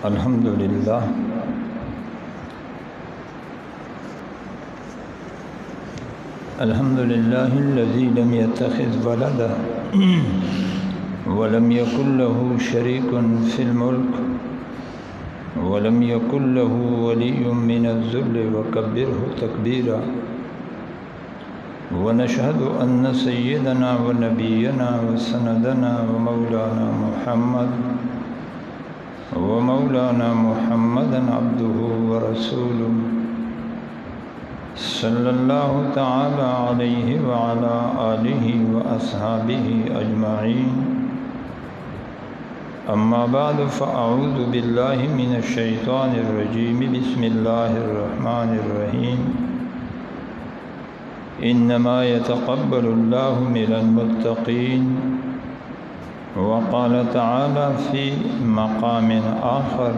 الحمد للہ الذي لم يتخذ ولدا ولم يكن له شريك في الملك ولم يكن له ولي من الذل وكبره تكبيرا ونشهد أن سيدنا ونبينا وسندنا ومولانا محمدا عبده ورسوله صلی اللہ تعالی علیہ وعلى آلہ وأصحابہ اجمعین اما بعد فاعوذ باللہ من الشیطان الرجیم بسم اللہ الرحمن الرحیم انما يتقبل اللہ من المتقین وقال تعالی فی مقام آخر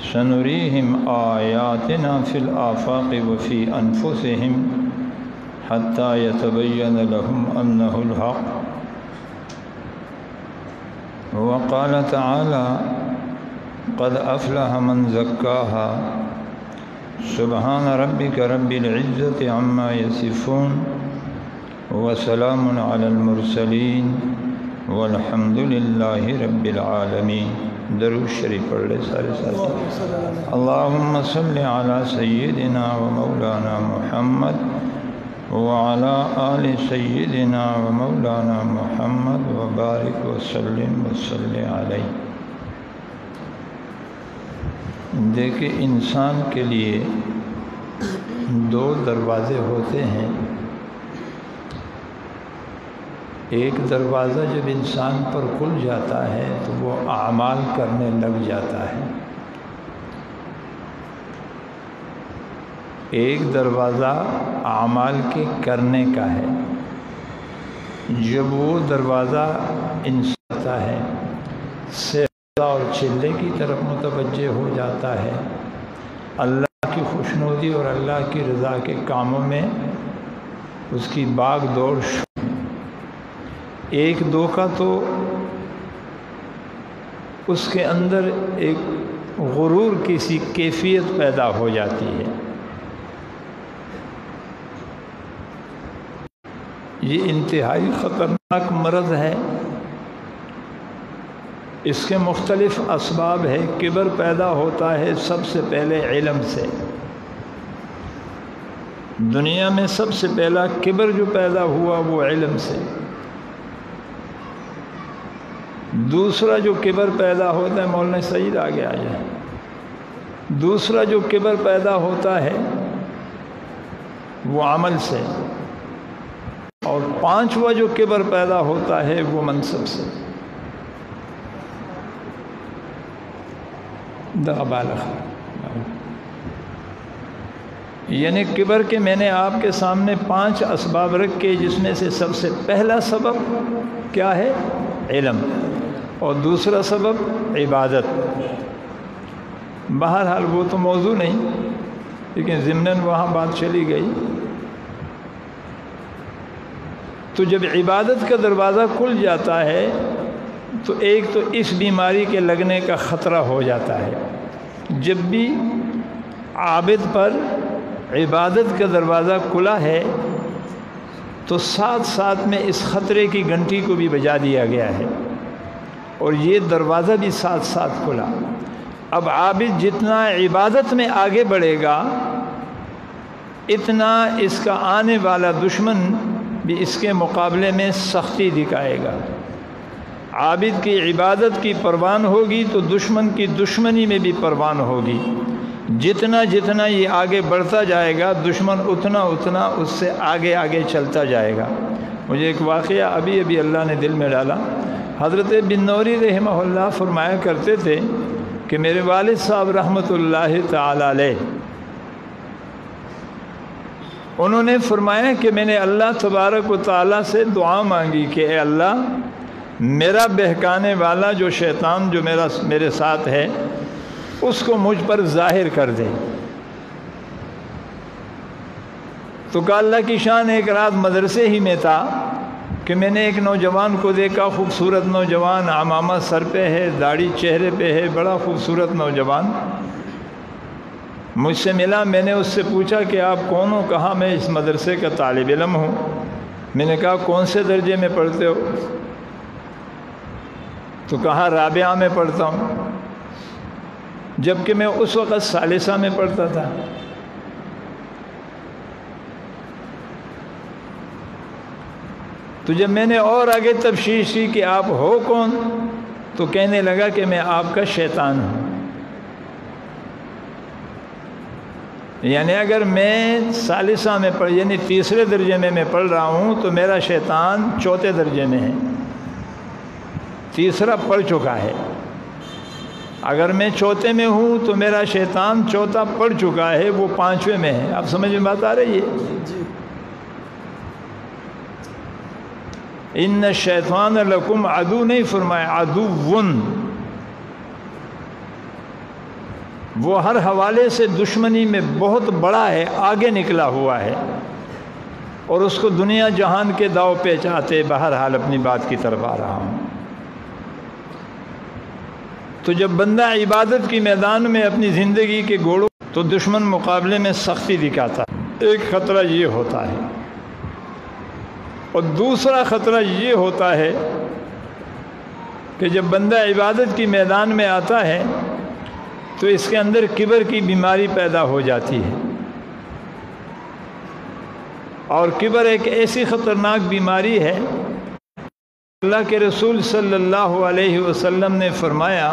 سنريهم آياتنا في الآفاق وفي أنفسهم حتى يتبين لهم أنه الحق وقال تعالى قد أفلح من زكاها سبحان ربك رب العزة عما يصفون وسلام على المرسلين والحمد لله رب العالمين درود شریف پڑھ لے سارے ساتھی اللہم صلی علی سیدنا و مولانا محمد وعلی آل سیدنا و مولانا محمد وبارک وسلم وصلی علیہ۔ دیکھیں انسان کے لیے دو دروازے ہوتے ہیں، ایک دروازہ جب انسان پر کھل جاتا ہے تو وہ اعمال کرنے لگ جاتا ہے، ایک دروازہ اعمال کے کرنے کا ہے۔ جب وہ دروازہ انسان ہے سے اور چلے کی طرف متوجہ ہو جاتا ہے، اللہ کی خوشنودی اور اللہ کی رضا کے کاموں میں اس کی باغ دوڑ ایک دو کا تو اس کے اندر ایک غرور کی سی کیفیت پیدا ہو جاتی ہے۔ یہ انتہائی خطرناک مرض ہے، اس کے مختلف اسباب ہے۔ کبر پیدا ہوتا ہے سب سے پہلے علم سے، دنیا میں سب سے پہلا کبر جو پیدا ہوا وہ علم سے۔ دوسرا جو کبر پیدا ہوتا ہے، مولانا سعید آگے آ جائے، دوسرا جو کبر پیدا ہوتا ہے وہ عمل سے، اور پانچواں جو کبر پیدا ہوتا ہے وہ منصب سے۔ یعنی کبر کے میں نے آپ کے سامنے 5 اسباب رکھے، جس میں سے سب سے پہلا سبب کیا ہے؟ علم، اور دوسرا سبب عبادت۔ بہرحال وہ تو موضوع نہیں، لیکن ضمناً وہاں بات چلی گئی۔ تو جب عبادت کا دروازہ کھل جاتا ہے تو ایک تو اس بیماری کے لگنے کا خطرہ ہو جاتا ہے۔ جب بھی عابد پر عبادت کا دروازہ کھلا ہے تو ساتھ ساتھ میں اس خطرے کی گھنٹی کو بھی بجا دیا گیا ہے، اور یہ دروازہ بھی ساتھ ساتھ کھلا۔ اب عابد جتنا عبادت میں آگے بڑھے گا، اتنا اس کا آنے والا دشمن بھی اس کے مقابلے میں سختی دکھائے گا۔ عابد کی عبادت کی پروان ہوگی تو دشمن کی دشمنی میں بھی پروان ہوگی۔ جتنا جتنا یہ آگے بڑھتا جائے گا، دشمن اتنا اتنا اس سے آگے آگے چلتا جائے گا۔ مجھے ایک واقعہ ابھی اللہ نے دل میں ڈالا۔ حضرت بن نوری رحمہ اللہ فرمایا کرتے تھے کہ میرے والد صاحب رحمۃ اللہ تعالی علیہ، انہوں نے فرمایا کہ میں نے اللہ تبارک و تعالیٰ سے دعا مانگی کہ اے اللہ، میرا بہکانے والا جو شیطان جو میرے ساتھ ہے اس کو مجھ پر ظاہر کر دے۔ تو کہا اللہ کی شان، ایک رات مدرسے ہی میں تھا کہ میں نے ایک نوجوان کو دیکھا، خوبصورت نوجوان، عمامہ سر پہ ہے، داڑھی چہرے پہ ہے، بڑا خوبصورت نوجوان مجھ سے ملا۔ میں نے اس سے پوچھا کہ آپ کون ہو؟ کہا میں اس مدرسے کا طالب علم ہوں۔ میں نے کہا کون سے درجے میں پڑھتے ہو؟ تو کہا رابعہ میں پڑھتا ہوں، جبکہ میں اس وقت ثالثہ میں پڑھتا تھا۔ تو جب میں نے اور آگے تفتیش کی کہ آپ ہو کون، تو کہنے لگا کہ میں آپ کا شیطان ہوں۔ یعنی اگر میں ثالثہ میں یعنی تیسرے درجے میں پڑھ رہا ہوں تو میرا شیطان چوتھے درجے میں ہے، تیسرا پڑھ چکا ہے۔ اگر میں چوتھے میں ہوں تو میرا شیطان چوتھا پڑھ چکا ہے، وہ پانچویں میں ہے۔ آپ سمجھ میں بات آ رہی ہے؟ ان الشیطان لکم عدو نہیں فرمایا، عدوٌ، وہ ہر حوالے سے دشمنی میں بہت بڑا ہے، آگے نکلا ہوا ہے، اور اس کو دنیا جہان کے داؤ پیچ آتے۔ بہرحال اپنی بات کی طرف آ رہا ہوں۔ تو جب بندہ عبادت کی میدان میں اپنی زندگی کے گھوڑوں تو دشمن مقابلے میں سختی دکھاتا ہے، ایک خطرہ یہ ہوتا ہے، اور دوسرا خطرہ یہ ہوتا ہے کہ جب بندہ عبادت کی میدان میں آتا ہے تو اس کے اندر کبر کی بیماری پیدا ہو جاتی ہے، اور کبر ایک ایسی خطرناک بیماری ہے۔ اللہ کے رسول صلی اللہ علیہ وسلم نے فرمایا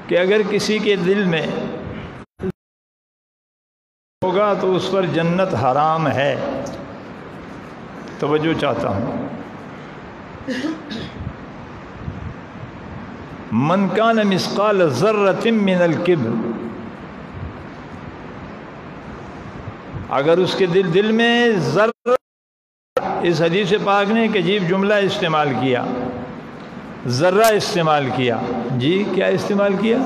کہ اگر کسی کے دل میں ہوگا تو اس پر جنت حرام ہے۔ توجہ چاہتا ہوں، من کان مثقال ذرۃ من الکبر، اگر اس کے دل میں ذرہ، اس حدیث پاک نے ایک عجیب جملہ استعمال کیا، ذرہ استعمال کیا۔ جی کیا استعمال کیا؟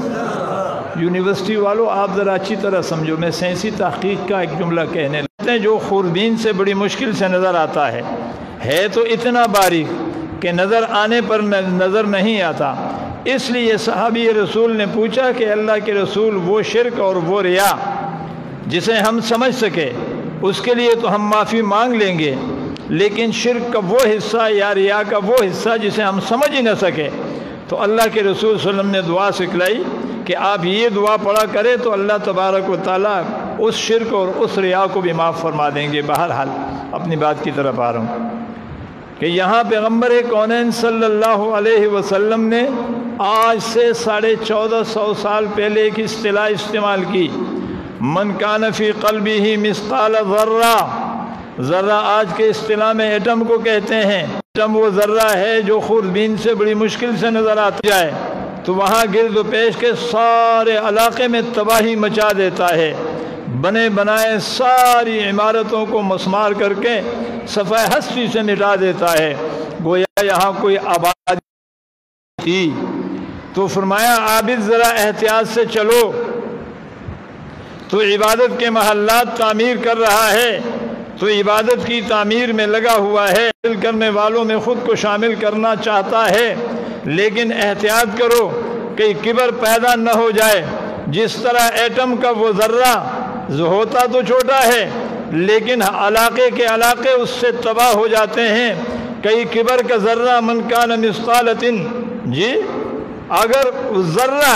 یونیورسٹی والوں آپ ذرا اچھی طرح سمجھو، میں سائنسی تحقیق کا ایک جملہ کہنے لگتے ہیں جو خوردبین سے بڑی مشکل سے نظر آتا ہے تو اتنا باریک کہ نظر آنے پر نظر نہیں آتا۔ اس لیے صحابی رسول نے پوچھا کہ اللہ کے رسول وہ شرک اور وہ ریا جسے ہم سمجھ سکے اس کے لیے تو ہم معافی مانگ لیں گے، لیکن شرک کا وہ حصہ یا ریا کا وہ حصہ جسے ہم سمجھ ہی نہ سکے، تو اللہ کے رسول صلی اللہ علیہ وسلم نے دعا سکھلائی کہ آپ یہ دعا پڑھا کریں تو اللہ تبارک و تعالیٰ اس شرک اور اس ریا کو بھی معاف فرما دیں گے۔ بہرحال اپنی بات کی طرف آ رہا ہوں کہ یہاں پیغمبر کونین صلی اللہ علیہ وسلم نے آج سے 1450 سال پہلے ایک اصطلاح استعمال کی، من کان فی قلبہ مثقال ذرہ۔ ذرہ آج کے اصطلاح میں ایٹم کو کہتے ہیں۔ ایٹم وہ ذرہ ہے جو خوردبین سے بڑی مشکل سے نظر آتا جائے تو وہاں گرد و پیش کے سارے علاقے میں تباہی مچا دیتا ہے، بنے بنائے ساری عمارتوں کو مسمار کر کے صفحہ ہستی سے مٹا دیتا ہے، گویا یہاں کوئی آبادی تھی۔ تو فرمایا عابد ذرا احتیاط سے چلو، تو عبادت کے محلات تعمیر کر رہا ہے، تو عبادت کی تعمیر میں لگا ہوا ہے، دل کرنے والوں میں خود کو شامل کرنا چاہتا ہے، لیکن احتیاط کرو کہ کبر پیدا نہ ہو جائے۔ جس طرح ایٹم کا وہ ذرہ ہوتا تو چھوٹا ہے لیکن علاقے کے علاقے اس سے تباہ ہو جاتے ہیں، کئی کبر کا ذرہ من کان مثقالۃ، جی اگر ذرہ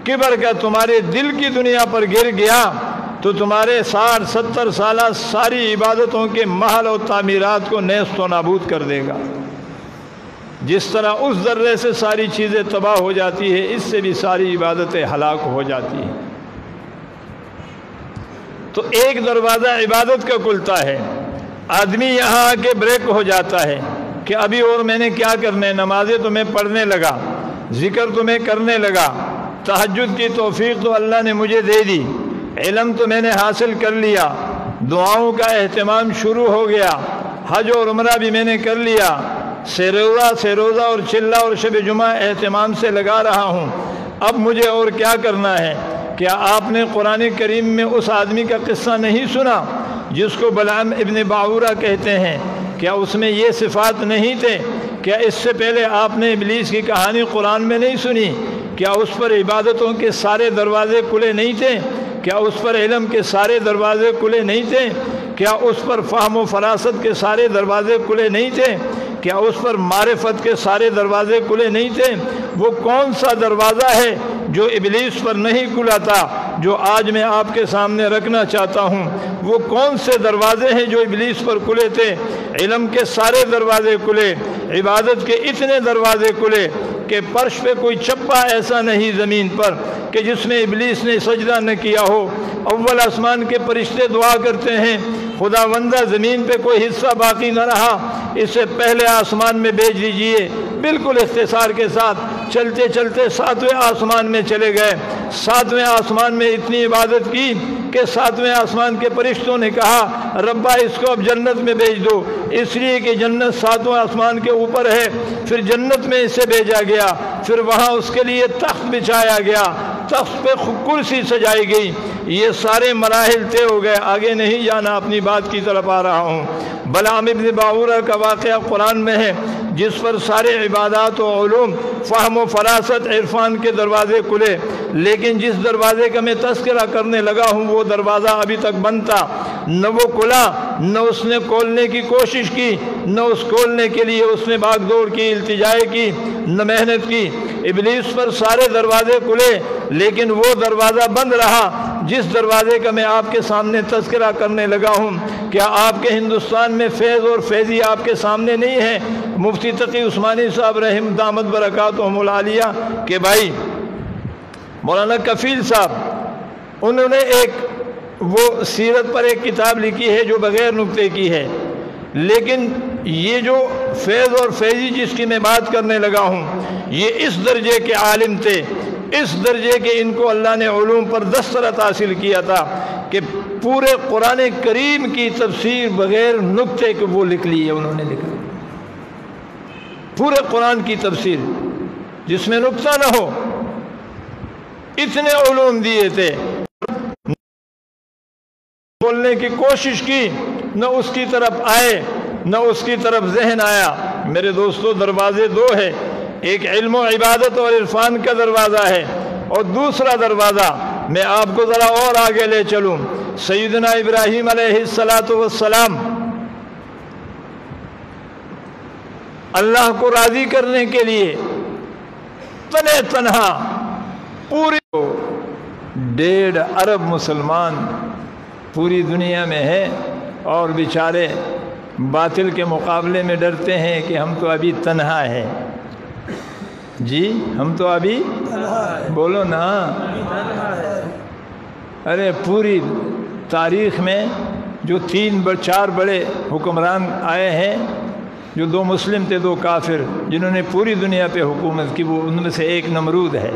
کبر کا تمہارے دل کی دنیا پر گر گیا تو تمہارے 60-70 سالہ ساری عبادتوں کے محل اور تعمیرات کو نیست و نابود کر دے گا۔ جس طرح اس ذرے سے ساری چیزیں تباہ ہو جاتی ہے، اس سے بھی ساری عبادتیں ہلاک ہو جاتی ہیں۔ تو ایک دروازہ عبادت کا کھلتا ہے، آدمی یہاں آ کے بریک ہو جاتا ہے کہ ابھی اور میں نے کیا کرنے، نمازیں تو میں پڑھنے لگا، ذکر تو میں کرنے لگا، تہجد کی توفیق تو اللہ نے مجھے دے دی، علم تو میں نے حاصل کر لیا، دعاؤں کا اہتمام شروع ہو گیا، حج اور عمرہ بھی میں نے کر لیا، سے روزہ اور چلہ اور شب جمعہ اہتمام سے لگا رہا ہوں، اب مجھے اور کیا کرنا ہے؟ کیا آپ نے قرآن کریم میں اس آدمی کا قصہ نہیں سنا جس کو بلعام ابن باعورہ کہتے ہیں؟ کیا اس میں یہ صفات نہیں تھے؟ کیا اس سے پہلے آپ نے ابلیس کی کہانی قرآن میں نہیں سنی؟ کیا اس پر عبادتوں کے سارے دروازے کھلے نہیں تھے؟ کیا اس پر علم کے سارے دروازے کھلے نہیں تھے؟ کیا اس پر فہم و فراست کے سارے دروازے کھلے نہیں تھے؟ کیا اس پر معرفت کے سارے دروازے کھلے نہیں تھے؟ وہ کون سا دروازہ ہے جو ابلیس پر نہیں کھلا تھا، جو آج میں آپ کے سامنے رکھنا چاہتا ہوں؟ وہ کون سے دروازے ہیں جو ابلیس پر کھلے تھے؟ علم کے سارے دروازے کھلے، عبادت کے اتنے دروازے کھلے کہ فرش پہ کوئی چپا ایسا نہیں زمین پر کہ جس میں ابلیس نے سجدہ نہ کیا ہو۔ اول آسمان کے فرشتے دعا کرتے ہیں، خدا بندہ زمین پہ کوئی حصہ باقی نہ رہا، اسے پہلے آسمان میں بھیج دیجئے۔ بالکل اختصار کے ساتھ چلتے چلتے 7ویں آسمان میں چلے گئے۔ 7ویں آسمان میں اتنی عبادت کی کہ 7ویں آسمان کے فرشتوں نے کہا ربا اس کو اب جنت میں بھیج دو، اس لیے کہ جنت 7ویں آسمان کے اوپر ہے۔ پھر جنت میں اسے بھیجا گیا، پھر وہاں اس کے لیے تخت بچھایا گیا، تخت پہ کرسی سجائی گئی۔ یہ سارے مراحل طے ہو گئے، آگے نہیں جانا، اپنی بات کی طرف آ رہا ہوں۔ بلعام ابن باورہ کا واقعہ قرآن میں ہے، جس پر سارے عبادات و علوم، فہم و فراست، عرفان کے دروازے کھلے، لیکن جس دروازے کا میں تذکرہ کرنے لگا ہوں وہ دروازہ ابھی تک بند تھا، نہ وہ کھلا، نہ اس نے کھولنے کی کوشش کی، نہ اس کھولنے کے لیے اس نے بھاگ دوڑ کی، التجائے کی، نہ محنت کی۔ ابلیس پر سارے دروازے کھلے لیکن وہ دروازہ بند رہا جس دروازے کا میں آپ کے سامنے تذکرہ کرنے لگا ہوں۔ کیا آپ کے ہندوستان میں فیض اور فیضی آپ کے سامنے نہیں ہے؟ مفتی تقی عثمانی صاحب رحم دامت برکاتہم العالیہ کہ بھائی مولانا کفیل صاحب، انہوں نے وہ سیرت پر ایک کتاب لکھی ہے جو بغیر نقطے کی ہے، لیکن یہ جو فیض اور فیضی جس کی میں بات کرنے لگا ہوں، یہ اس درجے کے عالم تھے، اس درجے کے ان کو اللہ نے علوم پر دسترت حاصل کیا تھا کہ پورے قرآن کریم کی تفسیر بغیر نقطے کے وہ لکھ لی ہے، انہوں نے لکھا پورے قرآن کی تفسیر جس میں نقطہ نہ ہو، اتنے علوم دیے تھے۔ بولنے کی کوشش کی، نہ اس کی طرف آئے، نہ اس کی طرف ذہن آیا۔ میرے دوستو، دروازے دو ہے، ایک علم و عبادت اور عرفان کا دروازہ ہے، اور دوسرا دروازہ میں آپ کو ذرا اور آگے لے چلوں۔ سیدنا ابراہیم علیہ السلام اللہ کو راضی کرنے کے لیے تنہا پوری 1.5 ارب مسلمان پوری دنیا میں ہے، اور بیچارے باطل کے مقابلے میں ڈرتے ہیں کہ ہم تو ابھی تنہا ہے۔ جی ہم تو ابھی بولو نا، ارے پوری تاریخ میں جو 4 بڑے حکمران آئے ہیں، جو 2 مسلم تھے 2 کافر، جنہوں نے پوری دنیا پہ حکومت کی، وہ ان میں سے ایک نمرود ہے،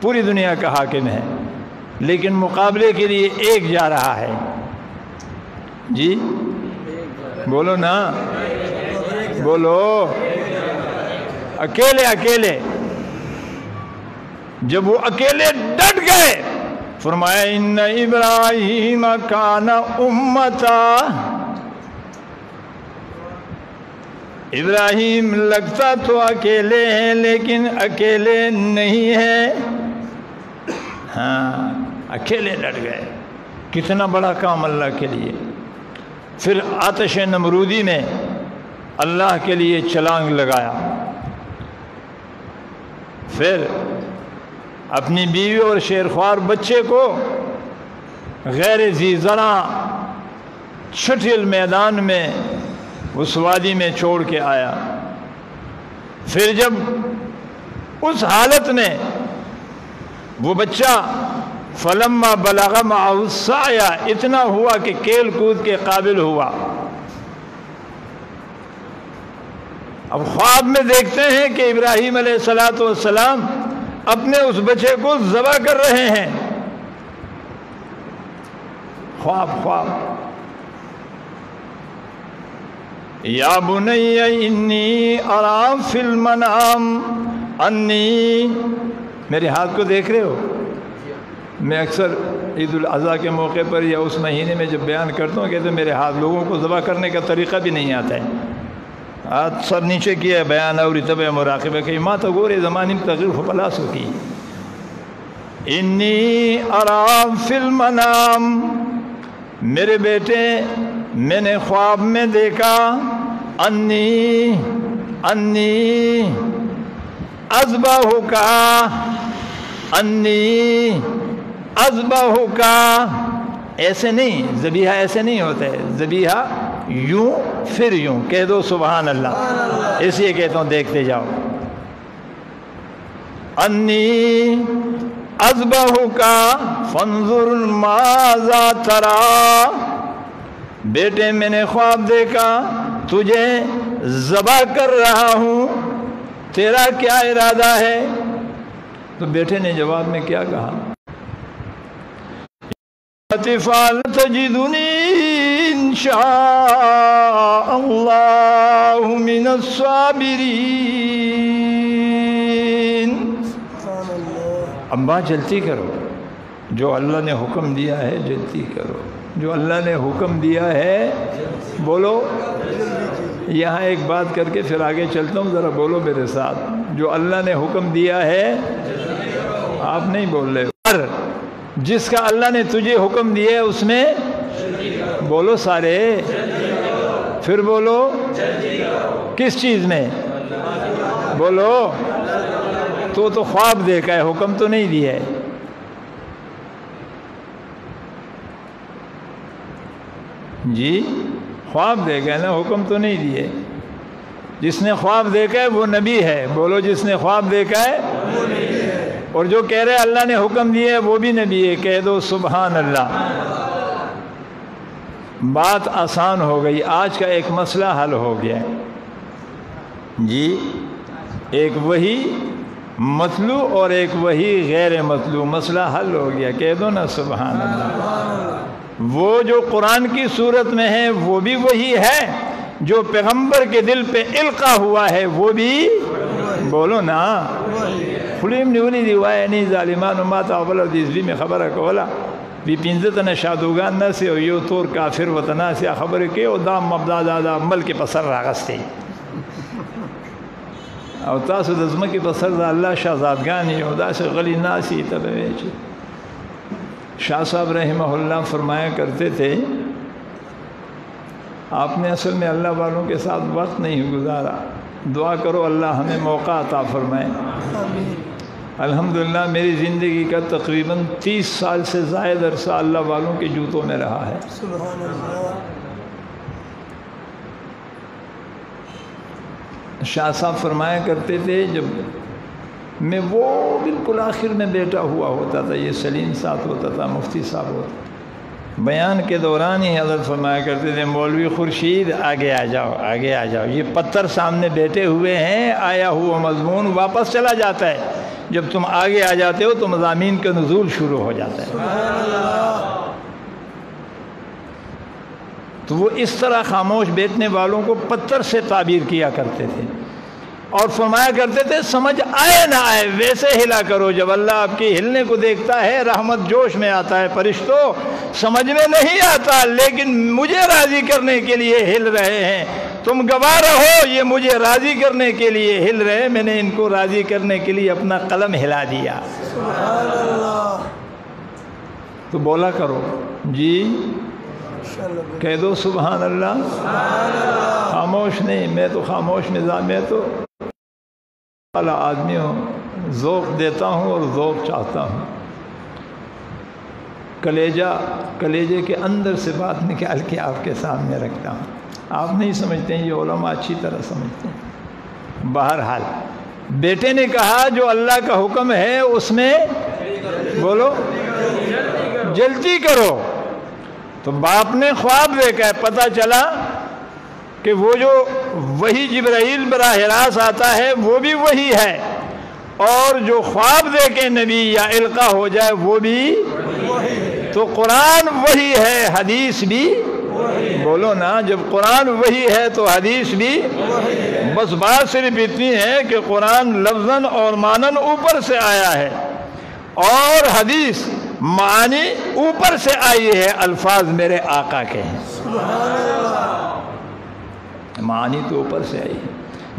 پوری دنیا کا حاکم ہے، لیکن مقابلے کے لیے ایک جا رہا ہے۔ جی بولو نا، بولو، اکیلے جب وہ اکیلے ڈٹ گئے، فرمایا ان ابراہیم کان امتا، ابراہیم لگتا تو اکیلے ہیں لیکن اکیلے نہیں ہیں۔ ہاں، اکیلے ڈٹ گئے، کتنا بڑا کام اللہ کے لیے۔ پھر آتش نمرودی میں اللہ کے لیے چھلانگ لگایا، پھر اپنی بیوی اور شیرخوار بچے کو غیر ذی زرع چھٹل میدان میں اس وادی میں چھوڑ کے آیا۔ پھر جب اس حالت میں وہ بچہ فلما بلغ معه السعی، اتنا ہوا کہ کھیل کود کے قابل ہوا، اب خواب میں دیکھتے ہیں کہ ابراہیم علیہ السلام اپنے اس بچے کو ذبح کر رہے ہیں۔ خواب یا بنی انی اری فی المنام انی، میرے ہاتھ کو دیکھ رہے ہو؟ میں اکثر عید الاضحیٰ کے موقع پر یا اس مہینے میں جب بیان کرتا ہوں کہتے ہیں میرے ہاتھ، لوگوں کو ذبح کرنے کا طریقہ بھی نہیں آتا ہے۔ سب نیچے کیا بیان اور تب مراقبہ کہ ماں تو گورے زمانے میں تغیر پلاس ہو کی انی ارام فی المنام، میرے بیٹے میں نے خواب میں دیکھا انی اذبحک، انی اذبحک، ایسے نہیں، ذبیحہ ایسے نہیں ہوتا ہے، ذبیحہ یوں پھر یوں، کہہ دو سبحان اللہ، اس لیے کہتا ہوں دیکھتے جاؤ، انی اذبحک فانظر ماذا تری، بیٹے میں نے خواب دیکھا تجھے ذبح کر رہا ہوں، تیرا کیا ارادہ ہے؟ تو بیٹے نے جواب میں کیا کہا؟ فعل تجدنی انشاء اللہ من الصابرین، ابا جلدی کرو، جو اللہ نے حکم دیا ہے جلدی کرو، جو اللہ نے حکم دیا ہے بولو۔ یہاں ایک بات کر کے پھر آگے چلتا ہوں، ذرا بولو میرے ساتھ، جو اللہ نے حکم دیا ہے، آپ نہیں بول رہے، پر جس کا اللہ نے تجھے حکم دیا ہے اس میں بولو سارے، پھر بولو کس چیز میں بولو، تو خواب دیکھا ہے، حکم تو نہیں دیا ہے۔ جی خواب دیکھا ہے نا، حکم تو نہیں دیے۔ جس نے خواب دیکھا ہے وہ نبی ہے، بولو جس نے خواب دیکھا ہے وہ نبی ہے، اور جو کہہ رہے اللہ نے حکم دیے ہے وہ بھی نبی ہے، کہہ دو سبحان اللہ۔ بات آسان ہو گئی، آج کا ایک مسئلہ حل ہو گیا ہے جی، ایک وحی مطلوع اور ایک وحی غیر مطلوع، مسئلہ حل ہو گیا، کہہ دو نا سبحان اللہ۔ وہ جو قرآن کی صورت میں ہے وہ بھی وہی ہے، جو پیغمبر کے دل پہ القا ہوا ہے وہ بھی بولو نا، خلیم نیولی دیوائے نہیں ظالمان ما تعبلا دیزوی میں خبر کولا بی پینزتنا شادوگان ناسی و یو طور کافر وطناسی خبر کے او دام مبداد آدم ملک پسر راغستی او تاسو دزمکی پسر دا اللہ شہزادگانی او دا سے غلی ناسی تبوی چی۔ شاہ صاحب رحمہ اللہ فرمایا کرتے تھے آپ نے اصل میں اللہ والوں کے ساتھ وقت نہیں گزارا، دعا کرو اللہ ہمیں موقع عطا فرمائے۔ الحمدللہ میری زندگی کا تقریباً 30 سال سے زائد عرصہ اللہ والوں کے جوتوں میں رہا ہے۔ سبحان اللہ۔ شاہ صاحب فرمایا کرتے تھے جب میں وہ بالکل آخر میں بیٹا ہوا ہوتا تھا، یہ سلیم صاحب ہوتا تھا، مفتی صاحب ہوتا، بیان کے دوران ہی حضرت فرمایا کرتے تھے مولوی خورشید آگے آ جاؤ، آگے آ جاؤ، یہ پتھر سامنے بیٹھے ہوئے ہیں، آیا ہوا مضمون واپس چلا جاتا ہے، جب تم آگے آ جاتے ہو تو مضامین کا نزول شروع ہو جاتا ہے۔ سبحان اللہ۔ تو وہ اس طرح خاموش بیٹھنے والوں کو پتھر سے تعبیر کیا کرتے تھے اور فرمایا کرتے تھے سمجھ آئے نہ آئے ویسے ہلا کرو، جب اللہ آپ کی ہلنے کو دیکھتا ہے رحمت جوش میں آتا ہے، فرشتوں سمجھ میں نہیں آتا لیکن مجھے راضی کرنے کے لیے ہل رہے ہیں، تم گواہ رہو یہ مجھے راضی کرنے کے لیے ہل رہے، میں نے ان کو راضی کرنے کے لیے اپنا قلم ہلا دیا۔ سبحان اللہ۔ تو بولا کرو جی، کہہ دو سبحان اللہ۔ خاموش نہیں، میں تو خاموش مزاج، میں تو والا آدمی ہوں، ذوق دیتا ہوں اور ذوق چاہتا ہوں، کلیجے کے اندر سے بات نکال کے آپ کے سامنے رکھتا ہوں۔ آپ نہیں سمجھتے ہیں، یہ علماء اچھی طرح سمجھتے ہیں۔ بہرحال بیٹے نے کہا جو اللہ کا حکم ہے اس میں بولو جلدی کرو۔ تو باپ نے خواب دیکھا ہے، پتہ چلا کہ وہ جو وہی جبرائیل براہ راست آتا ہے وہ بھی وہی ہے، اور جو خواب دیکھے نبی یا القا ہو جائے وہ بھی تو قرآن وہی ہے، حدیث بھی بولو نا، جب قرآن وہی ہے تو حدیث بھی، بس بات صرف اتنی ہے کہ قرآن لفظاً اور معناً اوپر سے آیا ہے اور حدیث معنی اوپر سے آئی ہے، الفاظ میرے آقا کے ہیں۔ معانی تو اوپر سے آئی ہے۔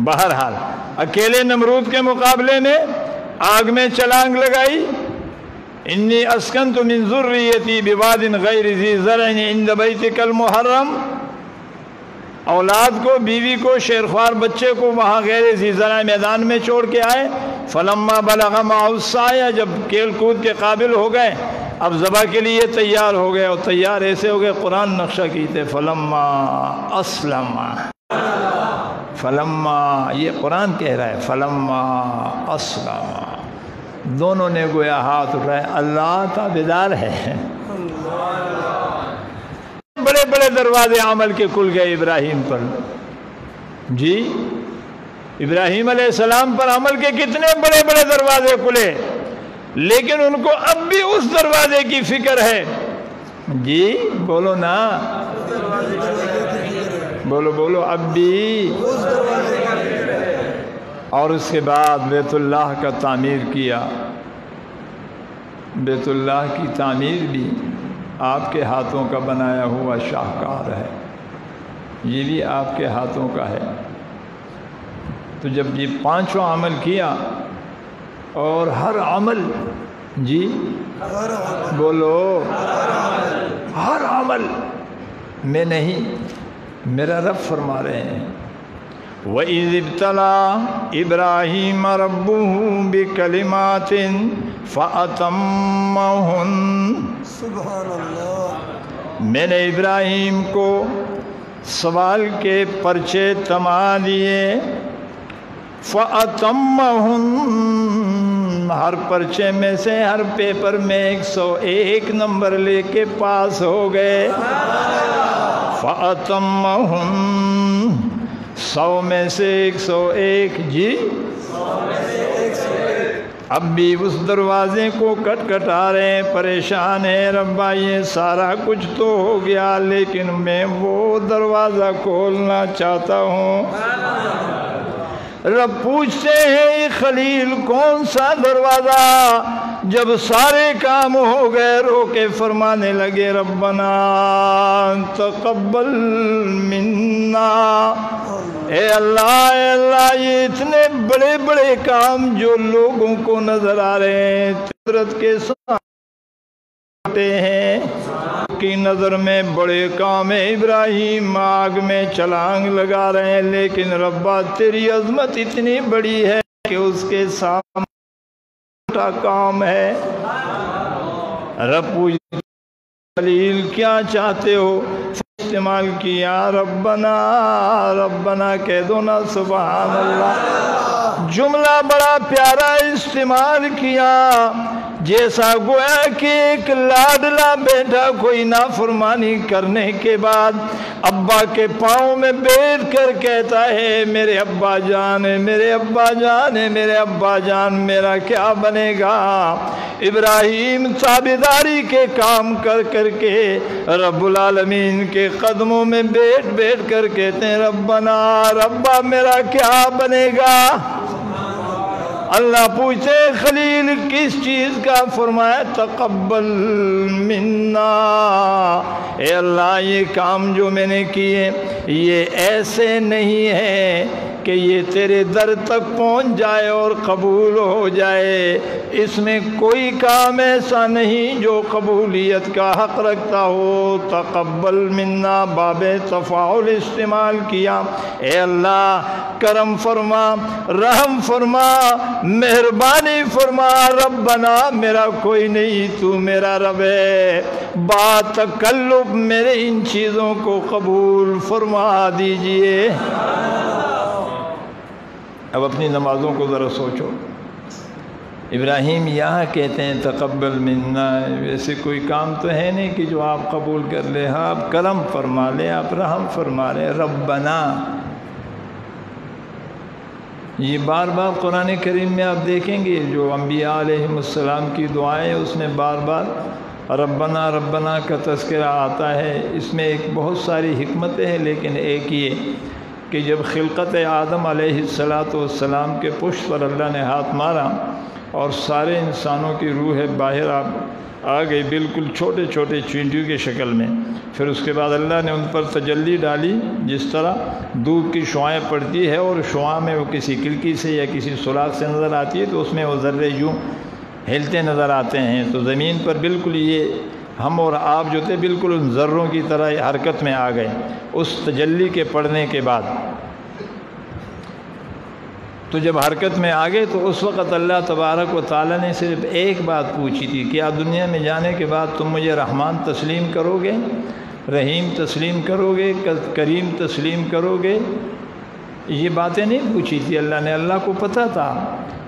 بہرحال اکیلے نمرود کے مقابلے میں آگ میں چھلانگ لگائی، انی اسکنت من ذریتی بواد غیر ذی زرع عند بیتک المحرم، اولاد کو، بیوی کو، شیرخوار بچے کو وہاں غیر ذی زرع میدان میں چھوڑ کے آئے۔ فلما بلغ معه السعی، جب کھیل کود کے قابل ہو گئے، اب ذبح کے لیے تیار ہو گئے، اور تیار ایسے ہو گئے قرآن نقشہ کیتے فلما اسلم، فلما یہ قرآن کہہ رہا ہے فلما اسلم، دونوں نے گویا ہاتھ اٹھائے، اللہ تابعدار ہے۔ بڑے بڑے دروازے عمل کے کھل گئے ابراہیم پر، جی ابراہیم علیہ السلام پر عمل کے کتنے بڑے بڑے دروازے کھلے، لیکن ان کو اب بھی اس دروازے کی فکر ہے، جی بولو نا، بولو بولو، اب بھی۔ اور اس کے بعد بیت اللہ کا تعمیر کیا، بیت اللہ کی تعمیر بھی آپ کے ہاتھوں کا بنایا ہوا شاہکار ہے، یہ بھی آپ کے ہاتھوں کا ہے۔ تو جب یہ پانچوں عمل کیا، اور ہر عمل، جی بولو، ہر عمل میں نہیں، میرا رب فرما رہے ہیں وَإِذِ ابْتَلَىٰ إِبْرَاهِيمَ رَبُّهُ بِكَلِمَاتٍ فَأَتَمَّهُنَّ، سبحان اللہ، میں نے ابراہیم کو سوال کے پرچے تما دیے، فَأَتَمَّهُنَّ، ہر پرچے میں سے، ہر پیپر میں 101 نمبر لے کے پاس ہو گئے۔ فَأَتَمَّهُنَّ، 100 میں سے 101، جی اب بھی اس دروازے کو کٹکھٹا رہے ہیں، پریشان ہیں، ربا یہ سارا کچھ تو ہو گیا، لیکن میں وہ دروازہ کھولنا چاہتا ہوں۔ رب پوچھتے ہیں یہ خلیل کون سا دروازہ؟ جب سارے کام ہو گئے رو کے فرمانے لگے ربنا تقبل منا، اے اللہ یہ اتنے بڑے بڑے کام جو لوگوں کو نظر آ رہے ہیں، قدرت کے سامنے ہیں، کی نظر میں بڑے کام ہے، ابراہیم آگ میں چھلانگ لگا رہے ہیں، لیکن ربا تیری عظمت اتنی بڑی ہے کہ اس کے سامنے چھوٹا کام ہے۔ رب پوچھتے خلیل کیا چاہتے ہو؟ استعمال کیا ربنا، ربنا کہہ دو نا، سبحان اللہ، جملہ بڑا پیارا استعمال کیا، جیسا گویا کہ ایک لاڈلا بیٹا کوئی نافرمانی کرنے کے بعد ابا کے پاؤں میں بیٹھ کر کہتا ہے میرے ابا جان، میرے ابا جان، میرے ابا جان، میرا کیا بنے گا؟ ابراہیم تابعداری کے کام کر کر کے رب العالمین کے قدموں میں بیٹھ بیٹھ کر کہتے ہیں ربنا، ربا میرا کیا بنے گا؟ اللہ پوچھتے خلیل کس چیز کا؟ فرمایا تقبل منا، اے اللہ یہ کام جو میں نے کیے یہ ایسے نہیں ہے کہ یہ تیرے در تک پہنچ جائے اور قبول ہو جائے، اس میں کوئی کام ایسا نہیں جو قبولیت کا حق رکھتا ہو۔ تقبل منا باب تفاعل استعمال کیا، اے اللہ کرم فرما، رحم فرما، مہربانی فرما، ربنا میرا کوئی نہیں، تو میرا رب ہے، با تکلف میرے ان چیزوں کو قبول فرما دیجئے۔ اب اپنی نمازوں کو ذرا سوچو، ابراہیم یہاں کہتے ہیں تقبل منا، ویسے کوئی کام تو ہے نہیں کہ جو آپ قبول کر لیں، ہاں آپ کرم فرما لیں، آپ رحم فرما لیں، ربنا، یہ بار بار قرآن کریم میں آپ دیکھیں گے جو انبیاء علیہ السلام کی دعائیں اس میں بار بار ربنا ربنا کا تذکرہ آتا ہے۔ اس میں ایک بہت ساری حکمتیں ہیں، لیکن ایک یہ کہ جب خلقت آدم علیہ السلام کے پشت پر اللہ نے ہاتھ مارا اور سارے انسانوں کی روح باہر آ گئی بالکل چھوٹے چھوٹے چینٹیوں کی شکل میں. پھر اس کے بعد اللہ نے ان پر تجلی ڈالی جس طرح دودھ کی شعاعیں پڑتی ہے اور شعاع میں وہ کسی کھڑکی سے یا کسی سوراخ سے نظر آتی ہے تو اس میں وہ ذرے یوں ہلتے نظر آتے ہیں. تو زمین پر بالکل یہ ہم اور آپ جو تھے بالکل ان ذروں کی طرح حرکت میں آ گئے اس تجلی کے پڑھنے کے بعد. تو جب حرکت میں آ گئے تو اس وقت اللہ تبارک و تعالیٰ نے صرف ایک بات پوچھی تھی، کیا دنیا میں جانے کے بعد تم مجھے رحمان تسلیم کرو گے، رحیم تسلیم کرو گے، کریم تسلیم کرو گے؟ یہ باتیں نہیں پوچھی تھی اللہ نے. اللہ کو پتہ تھا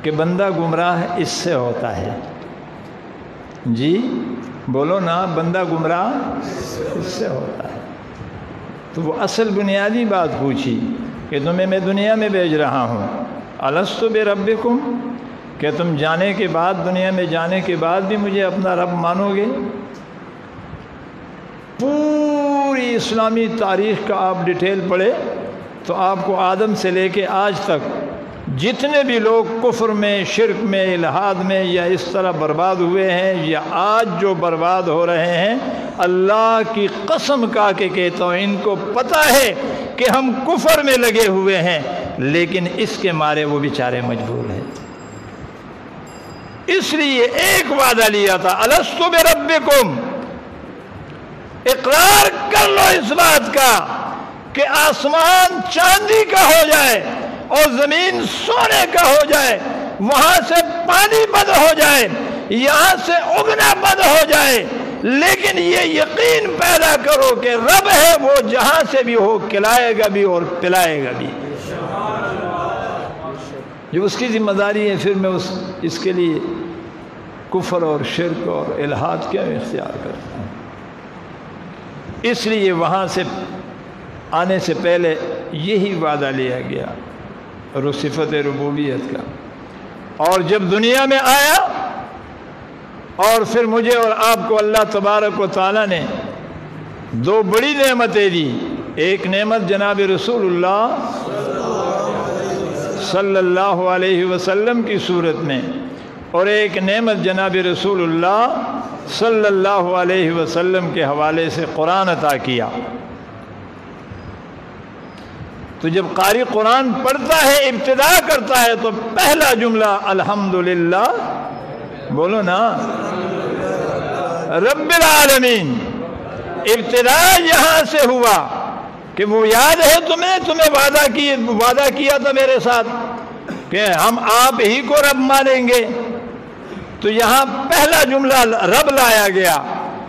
کہ بندہ گمراہ اس سے ہوتا ہے. جی بولو نا، بندہ گمراہ اس سے ہوتا ہے. تو وہ اصل بنیادی بات پوچھی کہ تمہیں میں دنیا میں بھیج رہا ہوں، الست بربکم، کہ تم جانے کے بعد دنیا میں جانے کے بعد بھی مجھے اپنا رب مانو گے؟ پوری اسلامی تاریخ کا آپ ڈیٹیل پڑھے تو آپ کو آدم سے لے کے آج تک جتنے بھی لوگ کفر میں، شرک میں، الحاد میں یا اس طرح برباد ہوئے ہیں یا آج جو برباد ہو رہے ہیں، اللہ کی قسم کھا کے کہتا ہوں ان کو پتہ ہے کہ ہم کفر میں لگے ہوئے ہیں، لیکن اس کے مارے وہ بیچارے مجبور ہیں. اس لیے ایک وعدہ لیا تھا، الست بربکم، اقرار کر لو اس بات کا کہ آسمان چاندی کا ہو جائے اور زمین سونے کا ہو جائے، وہاں سے پانی بند ہو جائے، یہاں سے اگنا بند ہو جائے، لیکن یہ یقین پیدا کرو کہ رب ہے وہ جہاں سے بھی ہو کھلائے گا بھی اور پلائے گا بھی. جو اس کی ذمہ داری ہے، پھر میں اس کے لیے کفر اور شرک اور الحاد کیا اختیار کرتا ہوں؟ اس لیے وہاں سے آنے سے پہلے یہی وعدہ لیا گیا اور صفت ربوبیت کا. اور جب دنیا میں آیا اور پھر مجھے اور آپ کو اللہ تبارک و تعالیٰ نے دو بڑی نعمتیں دی. ایک نعمت جناب رسول اللہ صلی اللہ علیہ وسلم کی صورت میں، اور ایک نعمت جناب رسول اللہ صلی اللہ علیہ وسلم کے حوالے سے قرآن عطا کیا. تو جب قاری قرآن پڑھتا ہے، ابتدا کرتا ہے تو پہلا جملہ الحمدللہ، بولو نا، رب العالمین. ابتدا یہاں سے ہوا کہ وہ یاد ہے تمہیں وعدہ کیا تھا میرے ساتھ کہ ہم آپ ہی کو رب مانیں گے. تو یہاں پہلا جملہ رب لایا گیا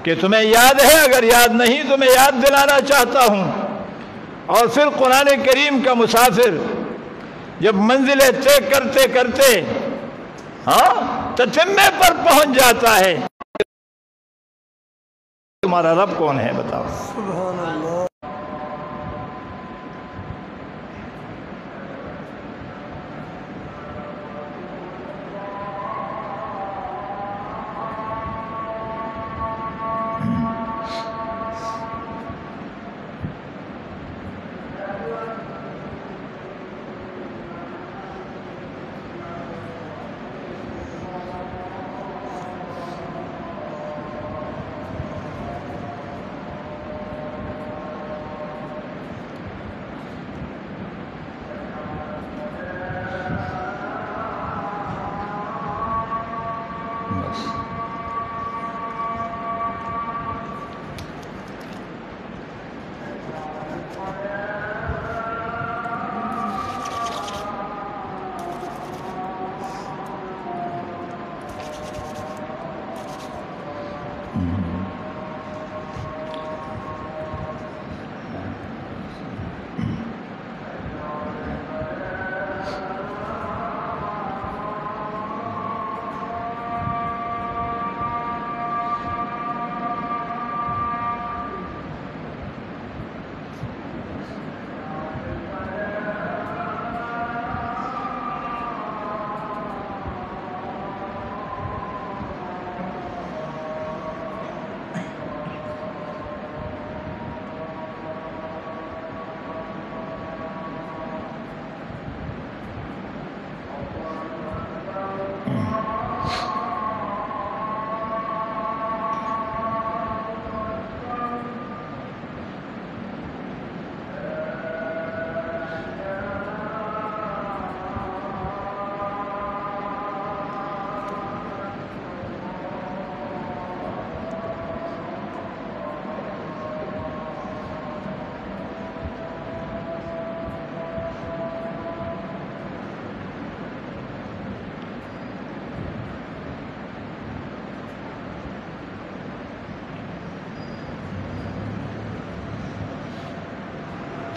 کہ تمہیں یاد ہے، اگر یاد نہیں تو میں یاد دلانا چاہتا ہوں. اور پھر قرآن کریم کا مسافر جب منزلیں طے کرتے کرتے تتمے پر پہنچ جاتا ہے، تمہارا رب کون ہے بتاؤ؟ سبحان اللہ.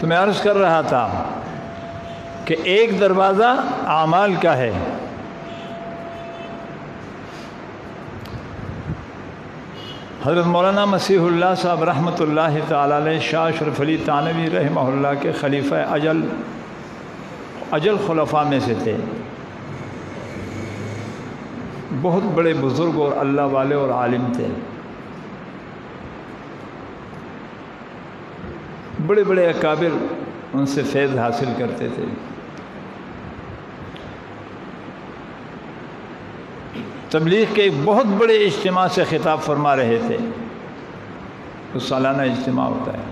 تو میں عرض کر رہا تھا کہ ایک دروازہ اعمال کا ہے، حضرت مولانا مسیح اللہ صاحب رحمۃ اللہ تعالی علیہ شاہ اشرف علی تھانوی رحمہ اللہ کے خلیفہ اجل خلفاء میں سے تھے، بہت بڑے بزرگ اور اللہ والے اور عالم تھے، بڑے بڑے اکابر ان سے فیض حاصل کرتے تھے۔ تبلیغ کے ایک بہت بڑے اجتماع سے خطاب فرما رہے تھے، تو سالانہ اجتماع ہوتا ہے،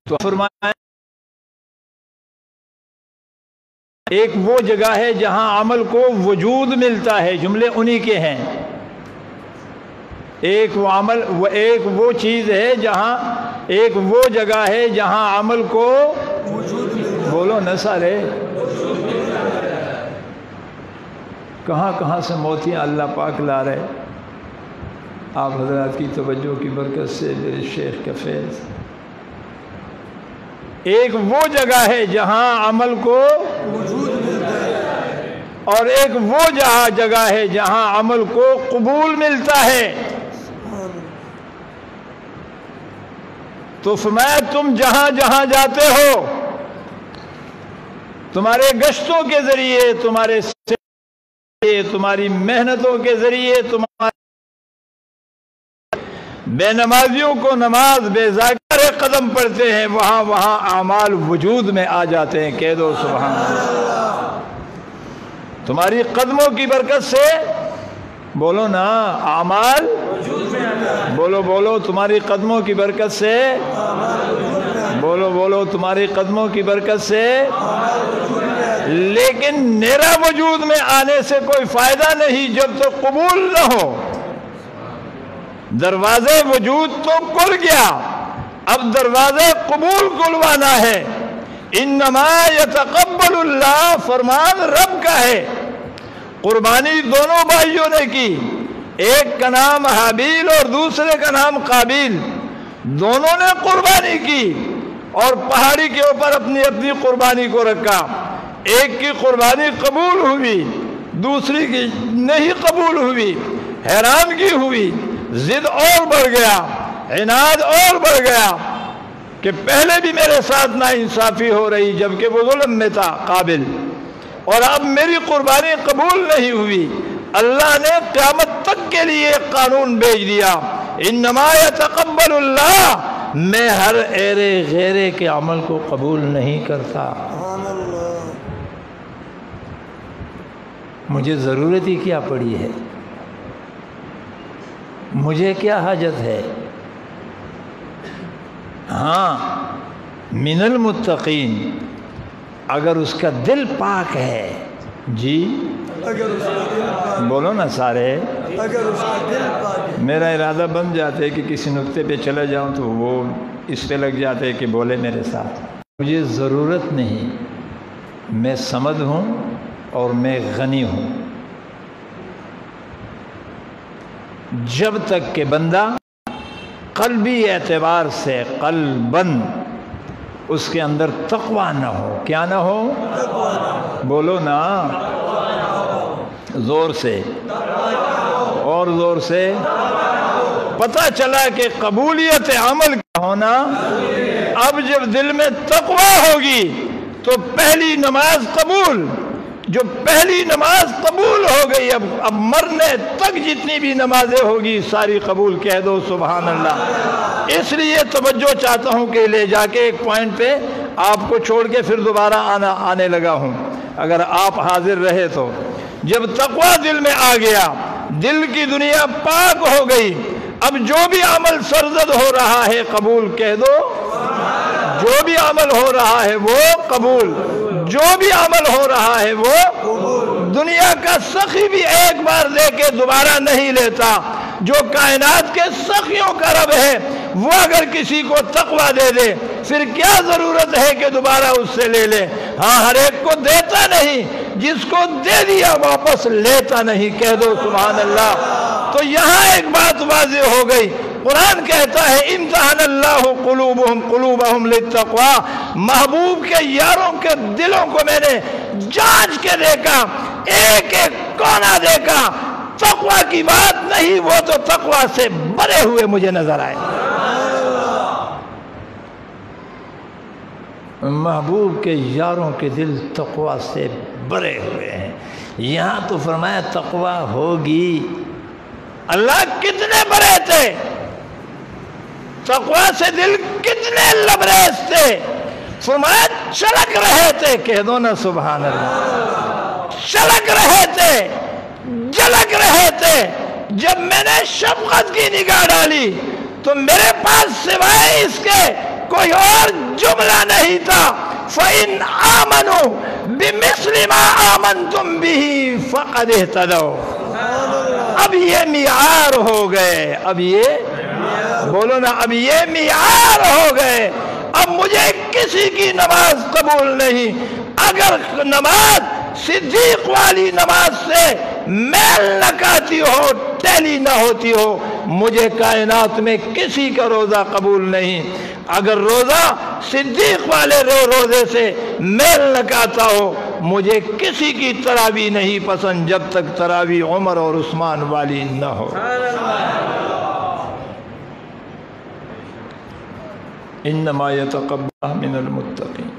تو فرمایا ایک وہ جگہ ہے جہاں عمل کو وجود ملتا ہے، جملے انہی کے ہیں، ایک وہ چیز ہے جہاں، ایک وہ جگہ ہے جہاں عمل کو وجود ملتا ہے، بولو نہ سارے، کہاں کہاں سے موتیاں اللہ پاک لا رہے، آپ حضرات کی توجہ کی برکت سے میرے شیخ کا فیض، ایک وہ جگہ ہے جہاں عمل کو وجود ملتا ہے، اور ایک وہ جگہ ہے جہاں عمل کو قبول ملتا ہے۔ تو فرمایا تم جہاں جہاں جاتے ہو، تمہارے گشتوں کے ذریعے، تمہاری محنتوں کے ذریعے، تمہارے بے نمازیوں کو نماز، بے ذاکرے قدم پڑتے ہیں، وہاں اعمال وجود میں آ جاتے ہیں۔ کہہ دو سبحان اللہ۔ تمہاری قدموں کی برکت سے، بولو نا، اعمال بولو تمہاری قدموں کی برکت سے، بولو تمہاری قدموں کی برکت سے، لیکن میرا وجود میں آنے سے کوئی فائدہ نہیں جب تک قبول نہ ہو۔ دروازے وجود تو کھل گیا، اب دروازے قبول کھلوانا ہے۔ انما یتقبل اللہ، فرمان رب کا ہے۔ قربانی دونوں بھائیوں نے کی، ایک کا نام حابیل اور دوسرے کا نام قابیل، دونوں نے قربانی کی اور پہاڑی کے اوپر اپنی اپنی قربانی کو رکھا، ایک کی قربانی قبول ہوئی، دوسری کی نہیں قبول ہوئی، حیرانگی ہوئی، ضد اور بڑھ گیا، عناد اور بڑھ گیا کہ پہلے بھی میرے ساتھ ناانصافی ہو رہی جبکہ وہ ظلم میں تھا قابل، اور اب میری قربانی قبول نہیں ہوئی۔ اللہ نے قیامت تک کے لیے ایک قانون بھیج دیا، انما یتقبل اللہ، میں ہر ایرے غیرے کے عمل کو قبول نہیں کرتا۔ مجھے ضرورت ہی کیا پڑی ہے، مجھے کیا حاجت ہے؟ ہاں، من المتقین، اگر اس کا دل پاک ہے، جی اگر اس کا دل پاک، بولو نا سارے، اگر اس کا دل پاک ہے، میرا ارادہ بن جاتا ہے کہ کسی نقطے پہ چلا جاؤں تو وہ اس پہ لگ جاتے ہیں کہ بولے میرے ساتھ۔ مجھے ضرورت نہیں، میں صمد ہوں اور میں غنی ہوں۔ جب تک کہ بندہ قلبی اعتبار سے قلباً اس کے اندر تقویٰ نہ ہو، کیا نہ ہو؟ بولو نا زور سے اور زور سے، پتہ چلا کہ قبولیت عمل کا ہونا، اب جب دل میں تقویٰ ہوگی تو پہلی نماز قبول، جو پہلی نماز قبول ہو گئی، اب مرنے تک جتنی بھی نمازیں ہوگی ساری قبول۔ کہہ دو سبحان اللہ۔ اس لیے توجہ چاہتا ہوں کہ لے جا کے ایک پوائنٹ پہ آپ کو چھوڑ کے پھر دوبارہ آنے لگا ہوں، اگر آپ حاضر رہے تو۔ جب تقویٰ دل میں آ گیا، دل کی دنیا پاک ہو گئی، اب جو بھی عمل سرزد ہو رہا ہے قبول۔ کہہ دو، جو بھی عمل ہو رہا ہے وہ قبول، جو بھی عمل ہو رہا ہے وہ قبول۔ دنیا کا سخی بھی ایک بار دے کے دوبارہ نہیں لیتا، جو کائنات کے سخیوں کا رب ہے وہ اگر کسی کو تقویٰ دے دے پھر کیا ضرورت ہے کہ دوبارہ اس سے لے لے؟ ہاں، ہر ایک کو دیتا نہیں، جس کو دے دیا واپس لیتا نہیں۔ کہہ دو سبحان اللہ۔ تو یہاں ایک بات واضح ہو گئی، قرآن کہتا ہے امتحان اللہ قلوبہم للتقوی، محبوب کے یاروں کے دلوں کو میں نے جانچ کے دیکھا، ایک ایک کونا دیکھا، تقوی کی بات نہیں، وہ تو تقوی سے بڑے ہوئے مجھے نظر آئے۔ محبوب کے یاروں کے دل تقوی سے بھرے ہوئے ہیں۔ یہاں تو فرمایا تقوی ہوگی۔ اللہ کتنے بڑے تھے، تقوی سے دل کتنے لبریز تھے، فرمایا چلک رہے تھے، کہہ دو نا سبحان اللہ، چلک رہے تھے، جلک رہے تھے۔ جب میں نے شفقت کی نگاہ ڈالی تو میرے پاس سوائے اس کے کوئی اور جملہ نہیں تھا، فَإِنْ آمَنُوا بِمِثْلِ مَا آمَنْتُمْ بِهِ فَقَدْ اهْتَدَوْا۔ اب یہ معیار ہو گئے، اب یہ بولو نا، اب یہ معیار ہو گئے۔ اب مجھے کسی کی نماز قبول نہیں، اگر نماز صدیق والی نماز سے میل نہ کھاتی ہو، ٹیلی نہ ہوتی ہو، مجھے کائنات میں کسی کا روزہ قبول نہیں۔ اگر روزہ صدیق والے روزے سے میل نہ کھاتا ہو، مجھے کسی کی تراویح نہیں پسند جب تک تراویح عمر اور عثمان والی نہ ہو۔ انما یتقبل من المتقین۔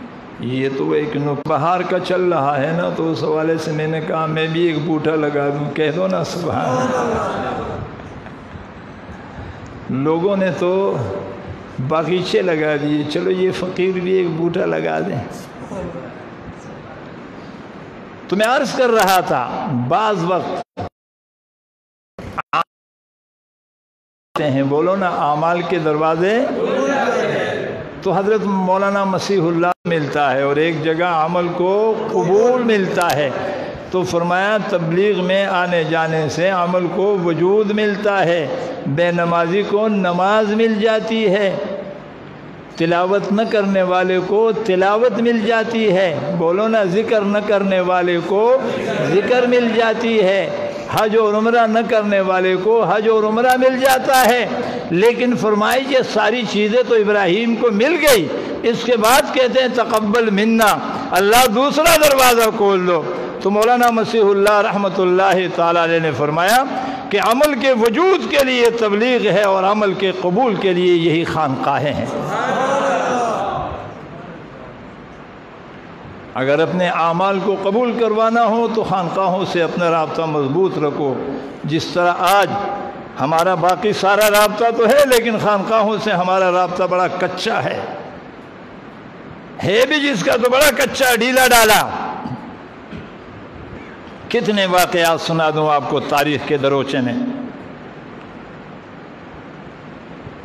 یہ تو ایک بہار کا چل رہا ہے نا، تو اس حوالے سے میں نے کہا میں بھی ایک بوٹا لگا دوں، کہہ دو نا سبحان اللہ۔ لوگوں نے تو باغیچے لگا دیے، چلو یہ فقیر بھی ایک بوٹا لگا دیں۔ تو میں عرض کر رہا تھا بعض وقت ہیں، بولو نا اعمال کے دروازے، تو حضرت مولانا مسیح اللہ ملتا ہے اور ایک جگہ عمل کو قبول ملتا ہے، تو فرمایا تبلیغ میں آنے جانے سے عمل کو وجود ملتا ہے، بے نمازی کو نماز مل جاتی ہے، تلاوت نہ کرنے والے کو تلاوت مل جاتی ہے، بولو نا ذکر نہ کرنے والے کو ذکر مل جاتی ہے، حج اور عمرہ نہ کرنے والے کو حج اور عمرہ مل جاتا ہے۔ لیکن فرمائی یہ ساری چیزیں تو ابراہیم کو مل گئی، اس کے بعد کہتے ہیں تقبل منا، اللہ دوسرا دروازہ کھول دو۔ تو مولانا مسیح اللہ رحمۃ اللہ تعالی علیہ نے فرمایا کہ عمل کے وجود کے لیے تبلیغ ہے اور عمل کے قبول کے لیے یہی خانقاہیں ہیں۔ اگر اپنے اعمال کو قبول کروانا ہو تو خانقاہوں سے اپنا رابطہ مضبوط رکھو، جس طرح آج ہمارا باقی سارا رابطہ تو ہے لیکن خانقاہوں سے ہمارا رابطہ بڑا کچا ہے بھی جس کا تو بڑا کچا ڈھیلا ڈالا۔ کتنے واقعات سنا دوں آپ کو تاریخ کے دروچے میں۔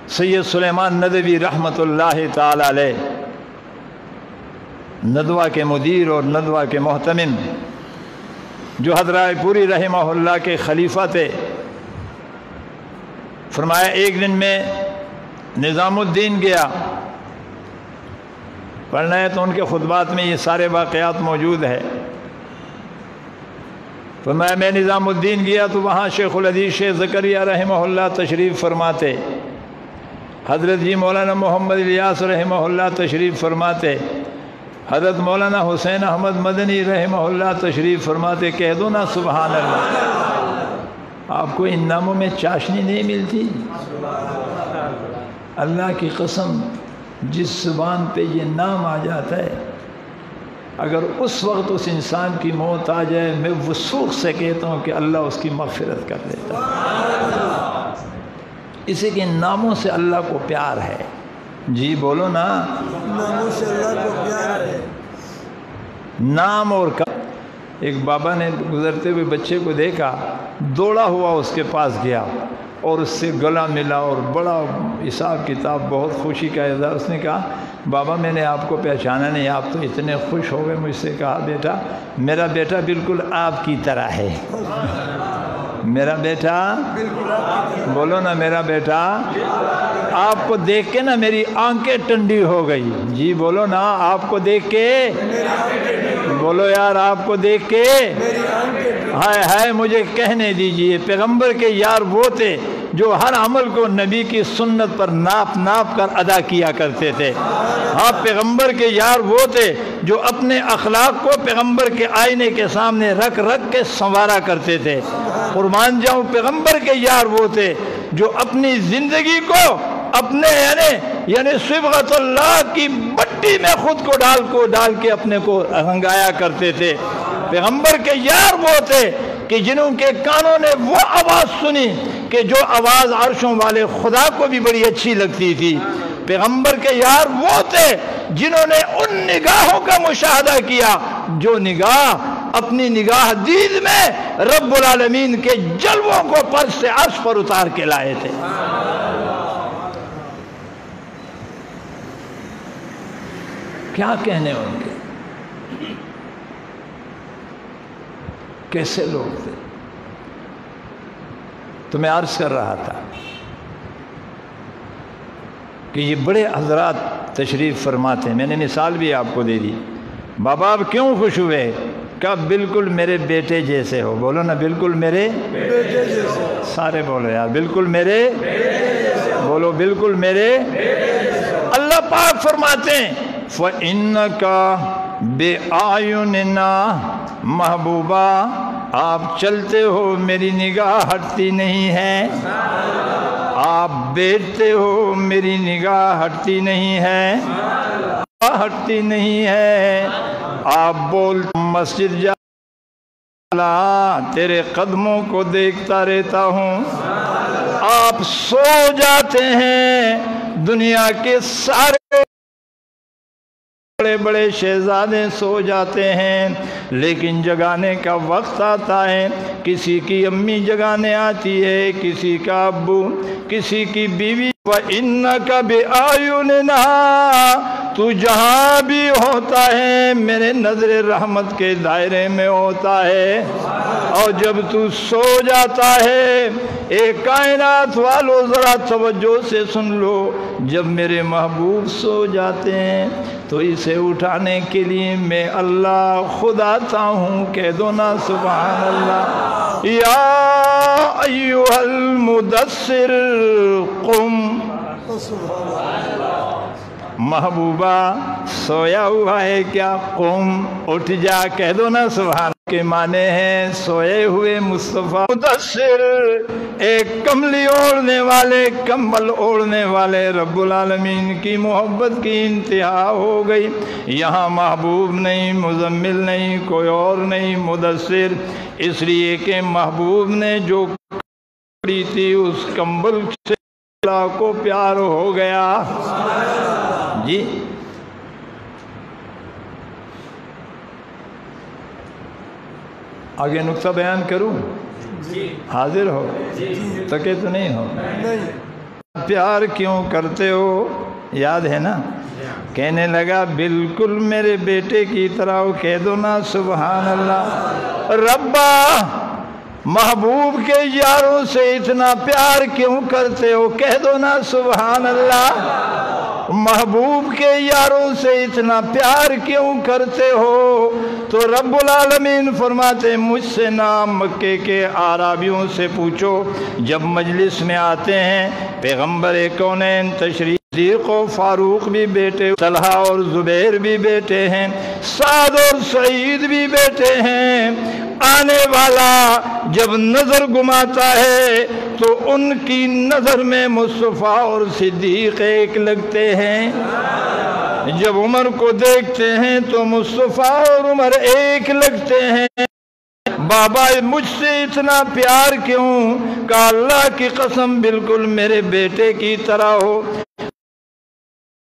سید سلیمان ندوی رحمۃ اللہ تعالی علیہ، ندوہ کے مدیر اور ندوہ کے محتمم، جو حضرت پوری رحمہ اللہ کے خلیفہ تھے، فرمایا ایک دن میں نظام الدین گیا پڑھنا ہے، تو ان کے خطبات میں یہ سارے واقعات موجود ہے۔ فرمایا میں نظام الدین گیا تو وہاں شیخ الحدیث شیخ زکریا رحمہ اللہ تشریف فرماتے، حضرت جی مولانا محمد الیاس رحمہ اللہ تشریف فرماتے، حضرت مولانا حسین احمد مدنی رحمہ اللہ تشریف فرماتے۔ کہہ دو نا سبحان اللہ۔ آپ کو ان ناموں میں چاشنی نہیں ملتی؟ اللہ کی قسم، جس زبان پہ یہ نام آ جاتا ہے، اگر اس وقت اس انسان کی موت آ جائے، میں وثوق سے کہتا ہوں کہ اللہ اس کی مغفرت کر دیتا ہے۔ اسی کے ناموں سے اللہ کو پیار ہے۔ جی بولو نا، ناموں سے اللہ کو پیار ہے۔ نام اور ایک بابا نے گزرتے ہوئے بچے کو دیکھا، دوڑا ہوا اس کے پاس گیا اور اس سے گلا ملا اور بڑا حساب کتاب، بہت خوشی کا اظہار۔ اس نے کہا بابا میں نے آپ کو پہچانا نہیں، آپ تو اتنے خوش ہو گئے۔ مجھ سے کہا بیٹا میرا بیٹا بالکل آپ کی طرح ہے، میرا بیٹا، بولو نا میرا بیٹا، آپ کو دیکھ کے نا میری آنکھیں ٹھنڈی ہو گئی۔ جی بولو نا، آپ کو دیکھ کے، بولو یار، آپ کو دیکھ کے ہائے ہائے، مجھے کہنے دیجئے، پیغمبر کے یار وہ تھے جو ہر عمل کو نبی کی سنت پر ناپ ناپ کر ادا کیا کرتے تھے۔ آپ پیغمبر کے یار وہ تھے جو اپنے اخلاق کو پیغمبر کے آئینے کے سامنے رکھ رکھ کے سنوارا کرتے تھے۔ قربان جاؤں، پیغمبر کے یار وہ تھے جو اپنی زندگی کو اپنے یعنی صبغت اللہ کی مٹی میں خود کو ڈال کے اپنے کو رنگایا کرتے تھے۔ پیغمبر کے یار وہ تھے کہ جنہوں کے کانوں نے وہ آواز سنی کہ جو آواز عرشوں والے خدا کو بھی بڑی اچھی لگتی تھی۔ پیغمبر کے یار وہ تھے جنہوں نے ان نگاہوں کا مشاہدہ کیا جو نگاہ اپنی نگاہ دید میں رب العالمین کے جلووں کو پر سے عرش پر اتار کے لائے تھے۔ کیا کہنے ان کے، کیسے لوگ تھے۔ تو میں عرض کر رہا تھا کہ یہ بڑے حضرات تشریف فرماتے ہیں۔ میں نے مثال بھی آپ کو دے دی۔ بابا آپ کیوں خوش ہوئے؟ کہا بالکل میرے بیٹے جیسے ہو۔ بولو نا، بالکل میرے بیٹے جیسے۔ سارے بولو یار، بالکل میرے بولو، بالکل میرے۔ اللہ پاک فرماتے ہیں فَإِنَّكَ بِأَعْيُنِنَا، محبوبہ آپ چلتے ہو میری نگاہ ہٹتی نہیں ہے، آپ بیٹھتے ہو میری نگاہ ہٹتی نہیں ہے، ہٹتی نہیں ہے۔ آپ بول مسجد جا تیرے قدموں کو دیکھتا رہتا ہوں۔ آپ سو جاتے ہیں، دنیا کے سارے بڑے بڑے شہزادے سو جاتے ہیں، لیکن جگانے کا وقت آتا ہے، کسی کی امی جگانے آتی ہے، کسی کا ابو، کسی کی بیوی۔ وَإِنَّكَ بِأَعْيُنِنَا، تو جہاں بھی ہوتا ہے میرے نظر رحمت کے دائرے میں ہوتا ہے۔ اور جب تو سو جاتا ہے، اے کائنات والو ذرا توجہ سے سن لو، جب میرے محبوب سو جاتے ہیں تو اسے اٹھانے کے لیے میں اللہ خود آتا ہوں۔ کہہ دو نا سبحان اللہ۔ یا ایھا المدثر قم، محبوبہ سویا ہوا ہے کیا؟ قم، اٹھ جا۔ کہہ دو نا سبحان کے معنی ہیں سوئے ہوئے مصطفیٰ۔ مدثر، ایک کملی اوڑھنے والے، کمبل اوڑھنے والے رب العالمین کی محبت کی انتہا ہو گئی۔ یہاں محبوب نہیں، مزمل نہیں، کوئی اور نہیں، مدثر، اس لیے کہ محبوب نے جو کری تھی اس کمبل سے اللہ کو پیار ہو گیا۔ جی آگے نقطہ بیان کروں؟ حاضر ہو؟ تکے تو نہیں ہو؟ پیار کیوں کرتے ہو؟ یاد ہے نا؟ کہنے لگا بالکل میرے بیٹے کی طرح ہو۔ کہہ دو نا سبحان اللہ۔ ربا، محبوب کے یاروں سے اتنا پیار کیوں کرتے ہو؟ کہہ دو نا سبحان اللہ۔ محبوب کے یاروں سے اتنا پیار کیوں کرتے ہو؟ تو رب العالمین فرماتے مجھ سے نہ، مکے کے اعرابیوں سے پوچھو۔ جب مجلس میں آتے ہیں پیغمبر کونین تشریف، صدیق و فاروق بھی بیٹے، طلحہ اور زبیر بھی بیٹے ہیں، سعد اور سعید بھی بیٹے ہیں۔ آنے والا جب نظر گماتا ہے تو ان کی نظر میں مصطفیٰ اور صدیق ایک لگتے ہیں، جب عمر کو دیکھتے ہیں تو مصطفیٰ اور عمر ایک لگتے ہیں۔ بابا مجھ سے اتنا پیار کیوں؟ کہ اللہ کی قسم بالکل میرے بیٹے کی طرح ہو۔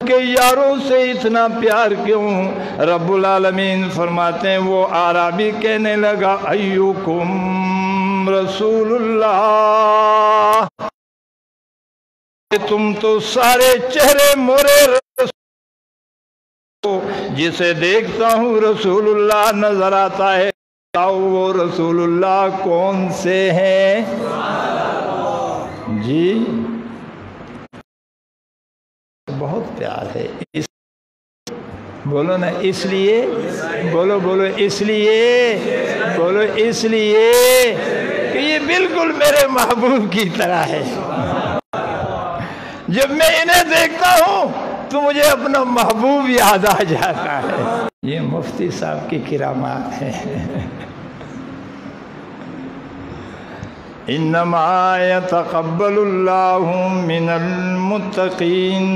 کہ یاروں سے اتنا پیار کیوں؟ رب العالمین فرماتے ہیں وہ اعرابی کہنے لگا ایوکم رسول اللہ، تم تو سارے چہرے مورے جسے دیکھتا ہوں رسول اللہ نظر آتا ہے، وہ رسول اللہ کون سے ہیں؟ جی بہت پیار ہے، بولو نا اس لیے، بولو اس لیے، بولو اس لیے کہ یہ بالکل میرے محبوب کی طرح ہے. جب میں انہیں دیکھتا ہوں تو مجھے اپنا محبوب یاد آ جاتا ہے. یہ مفتی صاحب کی کرامات ہیں. انما یتقبل اللہ من المتقین.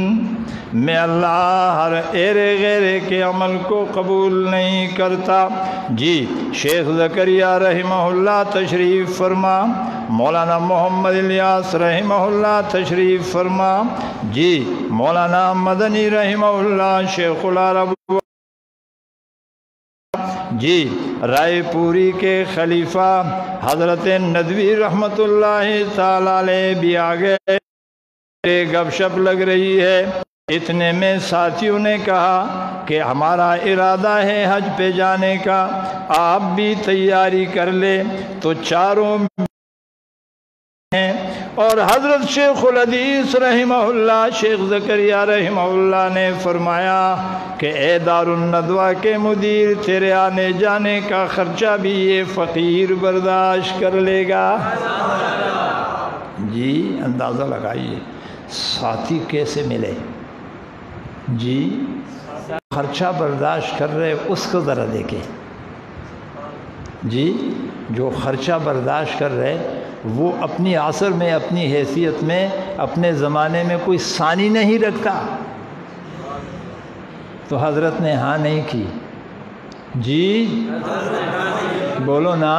میں اللہ ہر ایرے غیرے کے عمل کو قبول نہیں کرتا. جی شیخ زکریا رحمہ اللہ تشریف فرما. مولانا محمد الیاس رحمہ اللہ تشریف فرما. جی مولانا مدنی رحمہ اللہ شیخ العرب. جی رائے پوری کے خلیفہ حضرت ندوی رحمت اللہ تعالی علیہ بھی آگے. گپ شپ لگ رہی ہے. اتنے میں ساتھیوں نے کہا کہ ہمارا ارادہ ہے حج پہ جانے کا, آپ بھی تیاری کر لے. تو چاروں ہیں اور حضرت شیخ الحدیث رحمہ اللہ شیخ زکریا رحمہ اللہ نے فرمایا کہ اے دار الندوہ کے مدیر, تیرے آنے جانے کا خرچہ بھی یہ فقیر برداشت کر لے گا. جی اندازہ لگائیے ساتھی کیسے ملے. جی خرچہ برداشت کر رہے اس کو ذرا دیکھیں. جی جو خرچہ برداشت کر رہے وہ اپنی عصر میں, اپنی حیثیت میں, اپنے زمانے میں کوئی ثانی نہیں رکھتا. تو حضرت نے ہاں نہیں کی. جی بولو نا.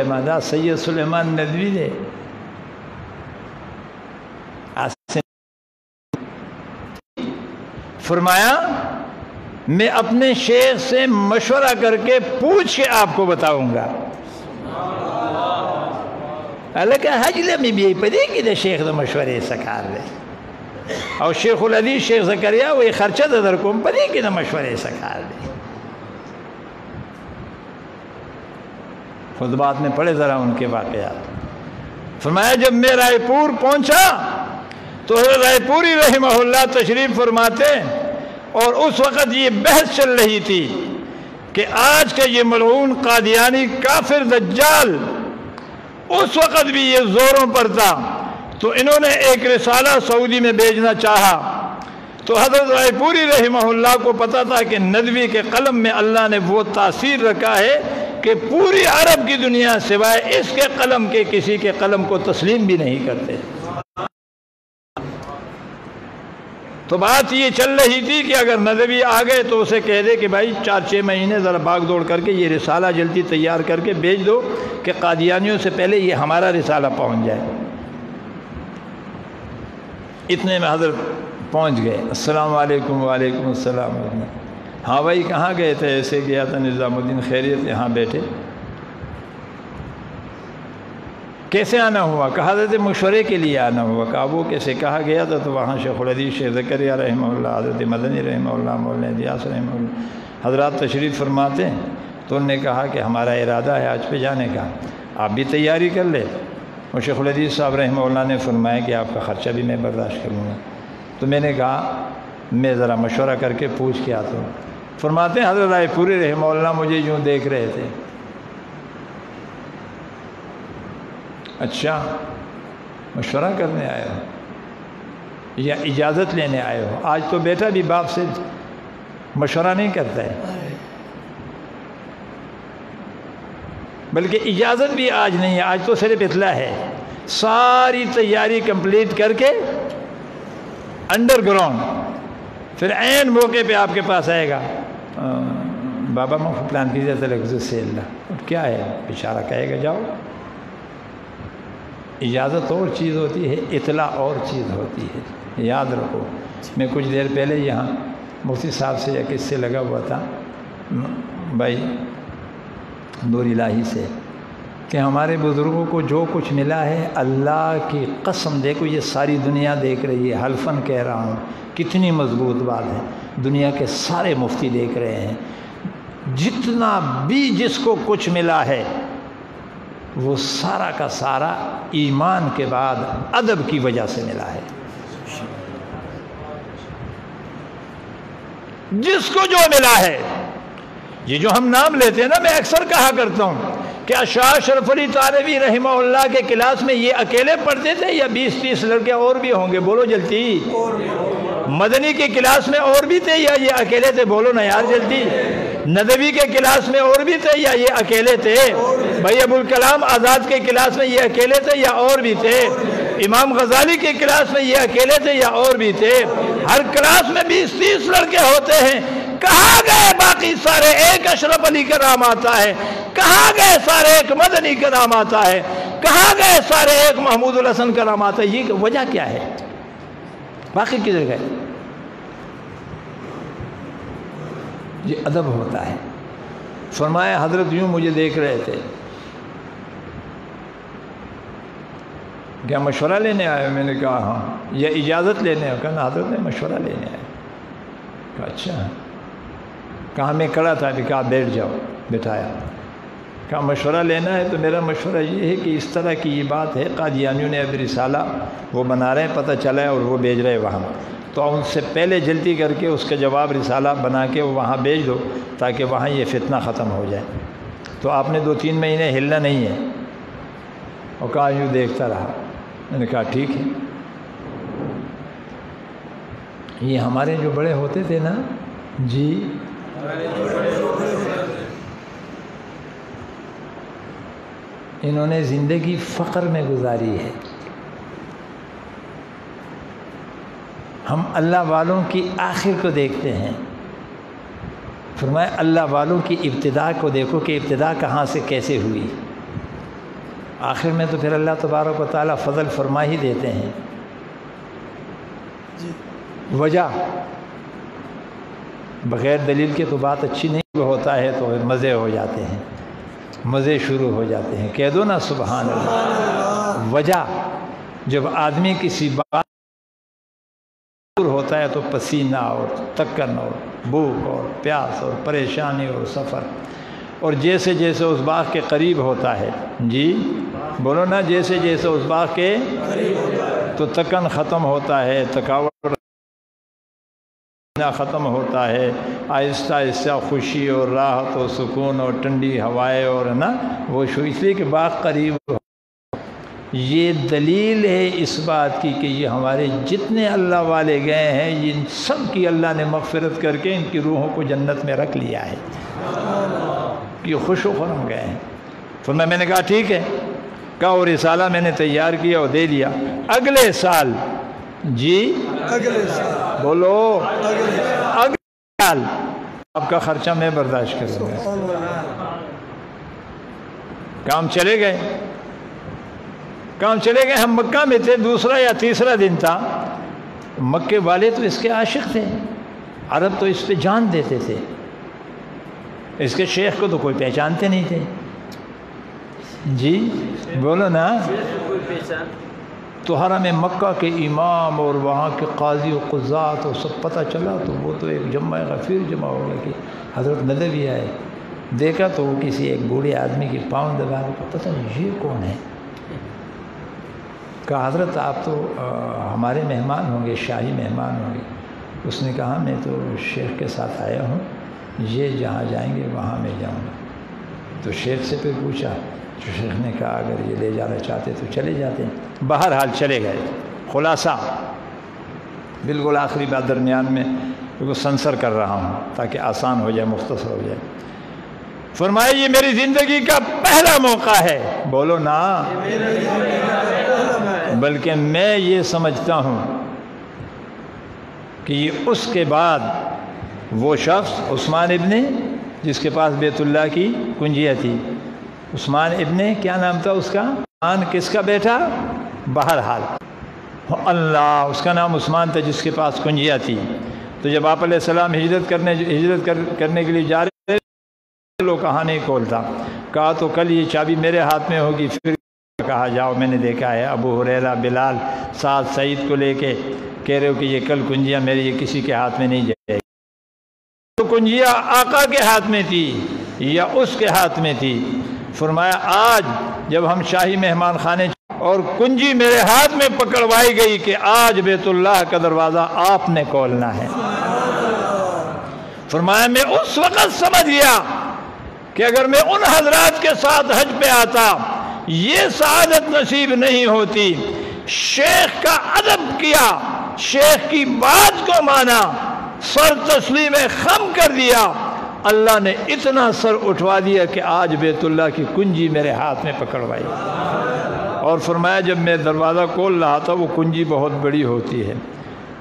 مادا سید سلیمان ندوی نے فرمایا میں اپنے شیخ سے مشورہ کر کے پوچھ کے آپ کو بتاؤں گا. حالانکہ حجلے میں بھی پڑے کہ شیخ تو مشورے سکار دے اور شیخ الحدیث شیخ زکریا وہ خرچہ در کو پڑے کہ مشورے سکار دے. خطبات میں پڑھے ذرا ان کے واقعات. فرمایا جب میں رائے پور پہنچا تو رائے پوری رحمہ اللہ تشریف فرماتے اور اس وقت یہ بحث چل رہی تھی کہ آج کا یہ ملعون قادیانی کافر دجال اس وقت بھی یہ زوروں پر تھا. تو انہوں نے ایک رسالہ سعودی میں بھیجنا چاہا. تو حضرت رائے پوری رحمہ اللہ کو پتا تھا کہ ندوی کے قلم میں اللہ نے وہ تاثیر رکھا ہے کہ پوری عرب کی دنیا سوائے اس کے قلم کے کسی کے قلم کو تسلیم بھی نہیں کرتے. تو بات یہ چل رہی تھی کہ اگر ندوی آ گئے تو اسے کہہ دے کہ بھائی 4-6 مہینے ذرا بھاگ دوڑ کر کے یہ رسالہ جلدی تیار کر کے بھیج دو کہ قادیانیوں سے پہلے یہ ہمارا رسالہ پہنچ جائے. اتنے میں حضرت پہنچ گئے. السلام علیکم. وعلیکم السلام. ہاں بھائی کہاں گئے تھے؟ ایسے گیا تھا نظام الدین. خیریت؟ یہاں بیٹھے. کیسے آنا ہوا؟ کہا تھا مشورے کے لیے آنا ہوا. کہا وہ کیسے؟ کہا گیا تھا تو وہاں شیخ الحدیث شیخ زکریا رحمہ اللہ, حضرت مدنی رحمہ اللہ, مولانا الیاس رحمہ اللہ حضرات تشریف فرماتے ہیں. تو انہوں نے کہا کہ ہمارا ارادہ ہے آج پہ جانے کا, آپ بھی تیاری کر لے. اور شیخ الحدیث صاحب رحمہ اللہ نے فرمایا کہ آپ کا خرچہ بھی میں برداشت کروں گا. تو میں نے کہا میں ذرا مشورہ کر کے پوچھ کے آتا ہوں. فرماتے ہیں حضرت رائے پوری رحمہ اللہ مجھے یوں دیکھ رہے تھے. اچھا مشورہ کرنے آئے ہو یا اجازت لینے آئے ہو؟ آج تو بیٹا بھی باپ سے مشورہ نہیں کرتا ہے, بلکہ اجازت بھی آج نہیں ہے. آج تو صرف اطلاع ہے. ساری تیاری کمپلیٹ کر کے انڈر گراؤنڈ پھر عین موقع پہ آپ کے پاس آئے گا, بابا میں پلان کیجیے تھا سے اللہ کیا ہے, بیچارہ کہے گا جاؤ. اجازت اور چیز ہوتی ہے, اطلاع اور چیز ہوتی ہے. یاد رکھو. میں کچھ دیر پہلے یہاں مفتی صاحب سے یا کس سے لگا ہوا تھا بھائی نور الہی سے کہ ہمارے بزرگوں کو جو کچھ ملا ہے اللہ کی قسم, دیکھو یہ ساری دنیا دیکھ رہی ہے, حلفاً کہہ رہا ہوں, کتنی مضبوط بات ہے. دنیا کے سارے مفتی دیکھ رہے ہیں. جتنا بھی جس کو کچھ ملا ہے وہ سارا کا سارا ایمان کے بعد ادب کی وجہ سے ملا ہے. جس کو جو ملا ہے یہ جو ہم نام لیتے ہیں نا، میں اکثر کہا کرتا ہوں کیا شاہ اشرف علی تھانوی رحمہ اللہ کے کلاس میں یہ اکیلے پڑھتے تھے یا 20-30 لڑکے اور بھی ہوں گے؟ بولو جلدی۔ مدنی کے کلاس میں اور بھی تھے یا یہ اکیلے تھے؟ بولو نا یار جلدی۔ ندوی کے کلاس میں اور بھی تھے یا یہ اکیلے تھے؟ بھائی ابوالکلام آزاد کے کلاس میں یہ اکیلے تھے یا اور بھی تھے؟ امام غزالی کے کلاس میں یہ اکیلے تھے یا اور بھی تھے؟ ہر کلاس میں 20-30 لڑکے ہوتے ہیں، کہاں گئے باقی سارے؟ ایک اشرف علی کا نام آتا ہے، کہاں گئے سارے؟ ایک مدنی کا نام آتا ہے، کہاں گئے سارے؟ ایک محمود الحسن کا نام آتا ہے۔ یہ وجہ کیا ہے؟ باقی کدھر گئے؟ یہ ادب ہوتا ہے۔ فرمایا حضرت یوں مجھے دیکھ رہے تھے، کیا مشورہ لینے آئے؟ میں نے کہا ہاں۔ یا اجازت لینے آئے؟ کہا حضرت نے مشورہ لینے آئے۔ کہا اچھا۔ کہا میں کھڑا تھا، کہا بیٹھ جاؤ، بٹھایا۔ کہا مشورہ لینا ہے تو میرا مشورہ یہ ہے کہ اس طرح کی یہ بات ہے، قادیانیوں نے اب رسالہ وہ بنا رہے ہیں، پتہ چلا ہے، اور وہ بھیج رہے وہاں، تو ان سے پہلے جلدی کر کے اس کا جواب رسالہ بنا کے وہاں بھیج دو تاکہ وہاں یہ فتنہ ختم ہو جائے۔ تو آپ نے 2-3 مہینے ہلنا نہیں ہے۔ اور کہا یوں دیکھتا رہا۔ میں نے کہا ٹھیک ہے۔ یہ ہمارے جو بڑے ہوتے تھے نا جی، انہوں نے زندگی فقر میں گزاری ہے۔ ہم اللہ والوں کی آخر کو دیکھتے ہیں۔ فرمایا اللہ والوں کی ابتدا کو دیکھو کہ ابتدا کہاں سے کیسے ہوئی، آخر میں تو پھر اللہ تبارک و تعالیٰ فضل فرما ہی دیتے ہیں۔ وجہ بغیر دلیل کے تو بات اچھی نہیں ہوتا ہے، تو مزے ہو جاتے ہیں، مزے شروع ہو جاتے ہیں۔ کہہ دو نا سبحان اللہ۔ وجہ جب آدمی کسی بات ہوتا ہے تو پسینہ اور تکن اور بھوک اور پیاس اور پریشانی اور سفر، اور جیسے جیسے اس باغ کے قریب ہوتا ہے، جی بولو نا، جیسے جیسے اس باغ کے تو تکن ختم ہوتا ہے، تھکاوٹ ختم ہوتا ہے، آہستہ آہستہ خوشی اور راحت اور سکون اور ٹھنڈی ہوائیں اور نا وہ اس لیے کہ باغ قریب ہو۔ یہ دلیل ہے اس بات کی کہ یہ ہمارے جتنے اللہ والے گئے ہیں، ان سب کی اللہ نے مغفرت کر کے ان کی روحوں کو جنت میں رکھ لیا ہے، یہ خوش و خرم گئے ہیں۔ فرمایا میں نے کہا ٹھیک ہے۔ کہا اور رسالہ میں نے تیار کیا اور دے دیا۔ اگلے سال جی، اگلے سال بولو، اگلے سال آپ کا خرچہ میں برداشت کروں گا۔ کام چلے گئے، کام چلے گئے۔ ہم مکہ میں تھے، دوسرا یا تیسرا دن تھا۔ مکے والے تو اس کے عاشق تھے، عرب تو اس پہ جان دیتے تھے، اس کے شیخ کو تو کوئی پہچانتے نہیں تھے۔ جی بولو نا۔ تو حرم مکہ کے امام اور وہاں کے قاضی و قضات اور سب پتہ چلا، تو وہ تو ایک جمع غفیر جمع ہو گیا کہ حضرت ندوی آئے۔ دیکھا تو وہ کسی ایک بوڑھے آدمی کی پاؤں دبا کے پتہ نہیں یہ کون ہے۔ کہا حضرت آپ تو ہمارے مہمان ہوں گے، شاہی مہمان ہوں گے۔ اس نے کہا میں تو شیخ کے ساتھ آیا ہوں، یہ جہاں جائیں گے وہاں میں جاؤں گا۔ تو شیخ سے پھر پوچھا، تو شیخ نے کہا اگر یہ لے جانا چاہتے تو چلے جاتے ہیں۔ بہرحال چلے گئے۔ خلاصہ بالکل آخری بات درمیان میں بالکل سنسر کر رہا ہوں تاکہ آسان ہو جائے، مختصر ہو جائے۔ فرمایا یہ میری زندگی کا پہلا موقع ہے، بولو نا، بلکہ میں یہ سمجھتا ہوں کہ یہ اس کے بعد وہ شخص عثمان ابن، جس کے پاس بیت اللہ کی کنجیہ تھی، عثمان ابن کیا نام تھا اس کا؟ عثمان کس کا بیٹا؟ بہرحال اللہ، اس کا نام عثمان تھا جس کے پاس کنجیہ تھی۔ تو جب آپ علیہ السلام ہجرت کرنے کے لیے جا رہے تھے، لوگ کہاں نہیں کھولتا، کہا تو کل یہ چابی میرے ہاتھ میں ہوگی۔ پھر کہا جاؤ، میں نے دیکھا ہے ابو ہریرہ، بلال، سعد، سعید کو لے کے کہہ رہے ہو کہ یہ کل کنجیہ میری، یہ کسی کے ہاتھ میں نہیں جائے گی۔ تو کنجیہ آقا کے ہاتھ میں تھی یا اس کے ہاتھ میں تھی؟ فرمایا آج جب ہم شاہی مہمان خانے اور کنجی میرے ہاتھ میں پکڑوائی گئی کہ آج بیت اللہ کا دروازہ آپ نے کھولنا ہے۔ فرمایا میں اس وقت سمجھ گیا کہ اگر میں ان حضرات کے ساتھ حج پہ آتا یہ سعادت نصیب نہیں ہوتی۔ شیخ کا ادب کیا، شیخ کی بات کو مانا، سر تسلیم خم کر دیا، اللہ نے اتنا سر اٹھوا دیا کہ آج بیت اللہ کی کنجی میرے ہاتھ میں پکڑوائی۔ اور فرمایا جب میں دروازہ کھول رہا تھا، وہ کنجی بہت بڑی ہوتی ہے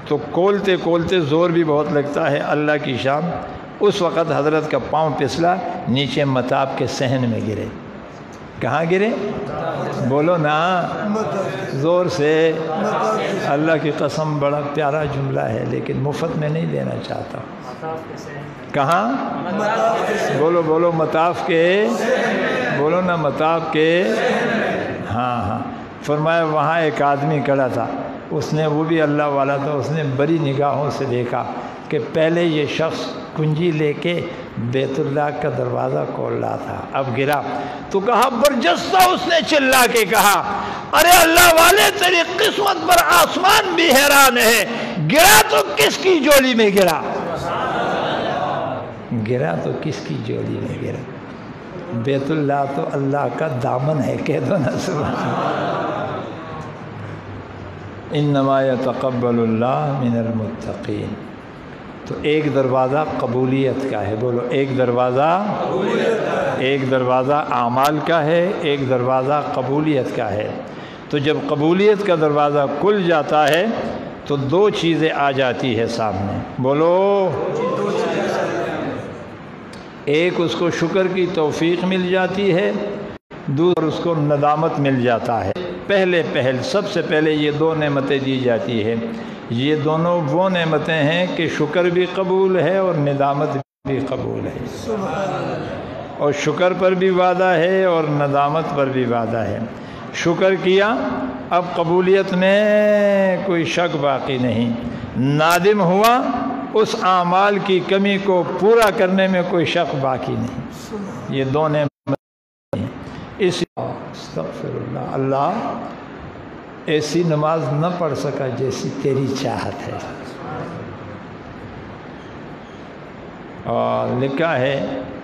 تو کھولتے کھولتے زور بھی بہت لگتا ہے، اللہ کی شان۔ اس وقت حضرت کا پاؤں پھسلا، نیچے متاب کے صحن میں گرے۔ کہاں گرے؟ بولو نا زور سے۔ اللہ کی قسم بڑا پیارا جملہ ہے لیکن مفت میں نہیں دینا چاہتا۔ کہاں؟ بولو بولو مطاف کے، بولو نا مطاف کے۔ ہاں ہاں، فرمایا وہاں ایک آدمی کھڑا تھا، اس نے، وہ بھی اللہ والا تھا، اس نے بڑی نگاہوں سے دیکھا کہ پہلے یہ شخص کنجی لے کے بیت اللہ کا دروازہ کھول رہا تھا، اب گرا تو کہا برجستہ، اس نے چلا کے کہا ارے اللہ والے تیری قسمت پر آسمان بھی حیران ہے، گرا تو کس کی جولی میں گرا؟ گرا تو کس کی جولی میں گرا؟ بیت اللہ تو اللہ کا دامن ہے، کہہ دو نا سبحان اللہ۔ انما یتقبل اللہ من المتقین۔ تو ایک دروازہ قبولیت کا ہے، بولو ایک دروازہ، ایک دروازہ اعمال کا ہے، ایک دروازہ قبولیت کا ہے۔ تو جب قبولیت کا دروازہ کھل جاتا ہے تو دو چیزیں آ جاتی ہے سامنے، بولو۔ ایک اس کو شکر کی توفیق مل جاتی ہے، دوسرا اس کو ندامت مل جاتا ہے۔ پہل سب سے پہلے یہ دو نعمتیں دی جاتی ہے۔ یہ دونوں وہ نعمتیں ہیں کہ شکر بھی قبول ہے اور ندامت بھی قبول ہے، اور شکر پر بھی وعدہ ہے اور ندامت پر بھی وعدہ ہے۔ شکر کیا، اب قبولیت میں کوئی شک باقی نہیں، نادم ہوا، اس اعمال کی کمی کو پورا کرنے میں کوئی شک باقی نہیں۔ یہ دو نعمتیں ہیں۔ اس استغفر اللہ، اللہ ایسی نماز نہ پڑھ سکا جیسی تیری چاہت ہے۔ اور لکھا ہے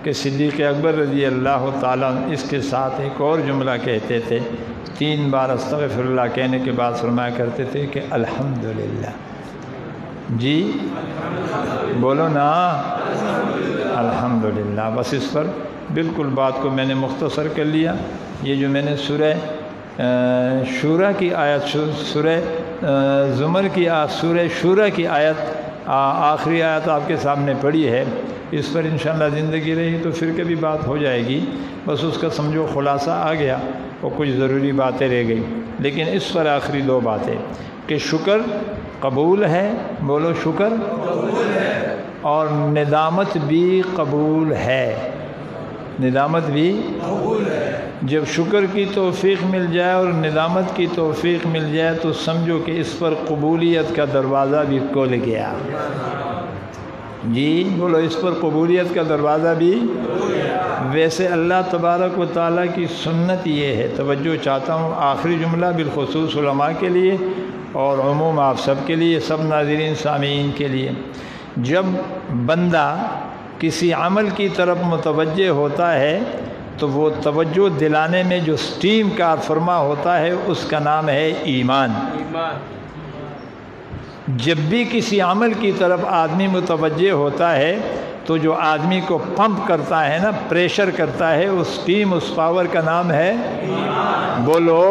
کہ صدیق اکبر رضی اللہ تعالیٰ اس کے ساتھ ایک اور جملہ کہتے تھے، 3 بار استغفر اللہ کہنے کے بعد فرمایا کرتے تھے کہ الحمدللہ۔ جی بولو نا الحمدللہ۔ بس اس پر بالکل بات کو میں نے مختصر کر لیا۔ یہ جو میں نے سورہ شورا کی آیت، سورہ زمر کی سورہ شورا کی آیت، آخری آیت آپ کے سامنے پڑھی ہے، اس پر انشاءاللہ زندگی رہی تو پھر کبھی بات ہو جائے گی۔ بس اس کا سمجھو خلاصہ آ گیا اور کچھ ضروری باتیں رہ گئی، لیکن اس پر آخری 2 باتیں کہ شکر قبول ہے، بولو شکر قبول ہے، اور ندامت بھی قبول ہے، ندامت بھی قبول ہے۔ جب شکر کی توفیق مل جائے اور ندامت کی توفیق مل جائے تو سمجھو کہ اس پر قبولیت کا دروازہ بھی کھل گیا۔ جی بولو، اس پر قبولیت کا دروازہ بھی۔ ویسے اللہ تبارک و تعالیٰ کی سنت یہ ہے، توجہ چاہتا ہوں آخری جملہ بالخصوص علماء کے لیے اور عموم آپ سب کے لیے، سب ناظرین سامعین کے لیے، جب بندہ کسی عمل کی طرف متوجہ ہوتا ہے تو وہ توجہ دلانے میں جو سٹیم کار فرما ہوتا ہے اس کا نام ہے ایمان۔ جب بھی کسی عمل کی طرف آدمی متوجہ ہوتا ہے تو جو آدمی کو پمپ کرتا ہے نا، پریشر کرتا ہے، اس سٹیم، اس پاور کا نام ہے ایمان۔ بولو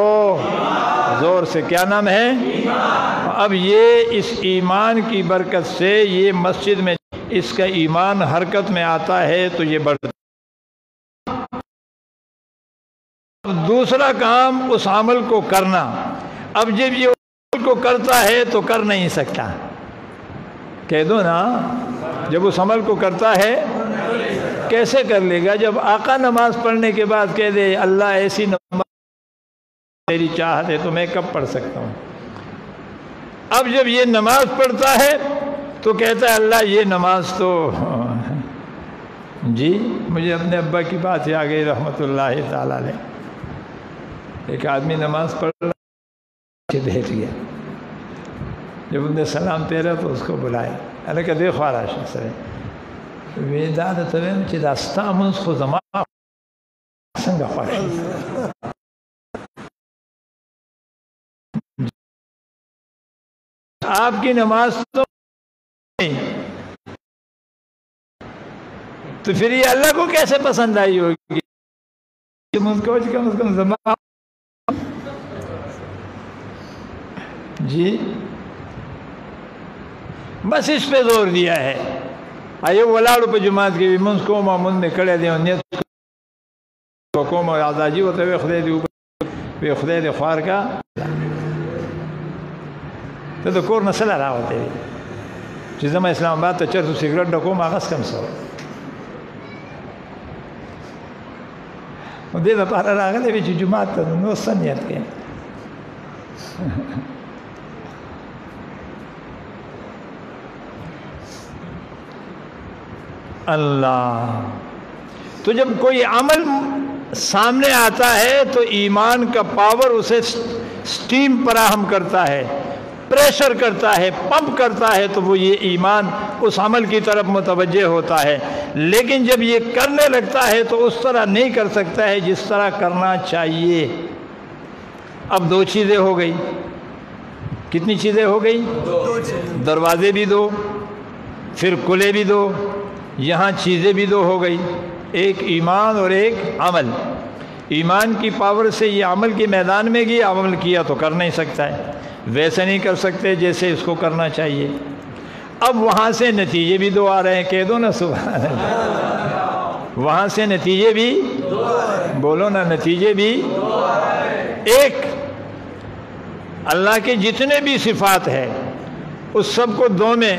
زور سے، کیا نام ہے؟ ایمان۔ اب یہ اس ایمان کی برکت سے یہ مسجد میں اس کا ایمان حرکت میں آتا ہے تو یہ بڑھتا ہے۔ دوسرا کام اس عمل کو کرنا۔ اب جب یہ عمل کو کرتا ہے تو کر نہیں سکتا، کہہ دو نا، جب اس عمل کو کرتا ہے کیسے کر لے گا؟ جب آقا نماز پڑھنے کے بعد کہہ دے اللہ ایسی نماز تیری چاہت ہے تو میں کب پڑھ سکتا ہوں؟ اب جب یہ نماز پڑھتا ہے تو کہتا ہے اللہ یہ نماز تو جی مجھے اپنے ابا کی بات ہی آ گئی رحمۃ اللہ تعالیٰ علیہ۔ ایک آدمی نماز پڑھ رہا بیٹھ گیا، جب انہیں سلام پھیرا تو اس کو بلایا، اللہ کہ دیکھو آراشا سر ودا د ته ویم چې دا ستا مونځ خو زما څنګه خوښ آپ کی نماز تو نہیں تو پھر یہ اللہ کو کیسے پسند آئی ہوگی؟ جی بس اس پہ زور دیا ہے آئیے ولاڑو پہ جماعت کی منز کو منز میں کڑے دیں نیت کو آزادی ہوتے ہوئے خدای دی اوپر خدای دی خوار کا ته د کور نه سره راوته چې زما اسلام آباد ته چرته سیګریټ ډکوم هغه کم سره او دې لپاره راغلی وي چې جومات ته نو څه نیت کوي اللہ تو جب کوئی عمل سامنے آتا ہے تو ایمان کا پاور اسے سٹیم فراہم کرتا ہے پریشر کرتا ہے پمپ کرتا ہے تو وہ یہ ایمان اس عمل کی طرف متوجہ ہوتا ہے لیکن جب یہ کرنے لگتا ہے تو اس طرح نہیں کر سکتا ہے جس طرح کرنا چاہیے اب دو چیزیں ہو گئی کتنی چیزیں ہو گئی دروازے بھی دو پھر کلے بھی دو یہاں چیزیں بھی دو ہو گئی ایک ایمان اور ایک عمل ایمان کی پاور سے یہ عمل کے میدان میں گیا عمل کیا تو کر نہیں سکتا ہے ویسے نہیں کر سکتے جیسے اس کو کرنا چاہیے اب وہاں سے نتیجے بھی دو آ رہے ہیں کہہ دو نا سبحان اللہ وہاں سے نتیجے بھی بولو نا نتیجے بھی ایک اللہ کے جتنے بھی صفات ہیں اس سب کو دو میں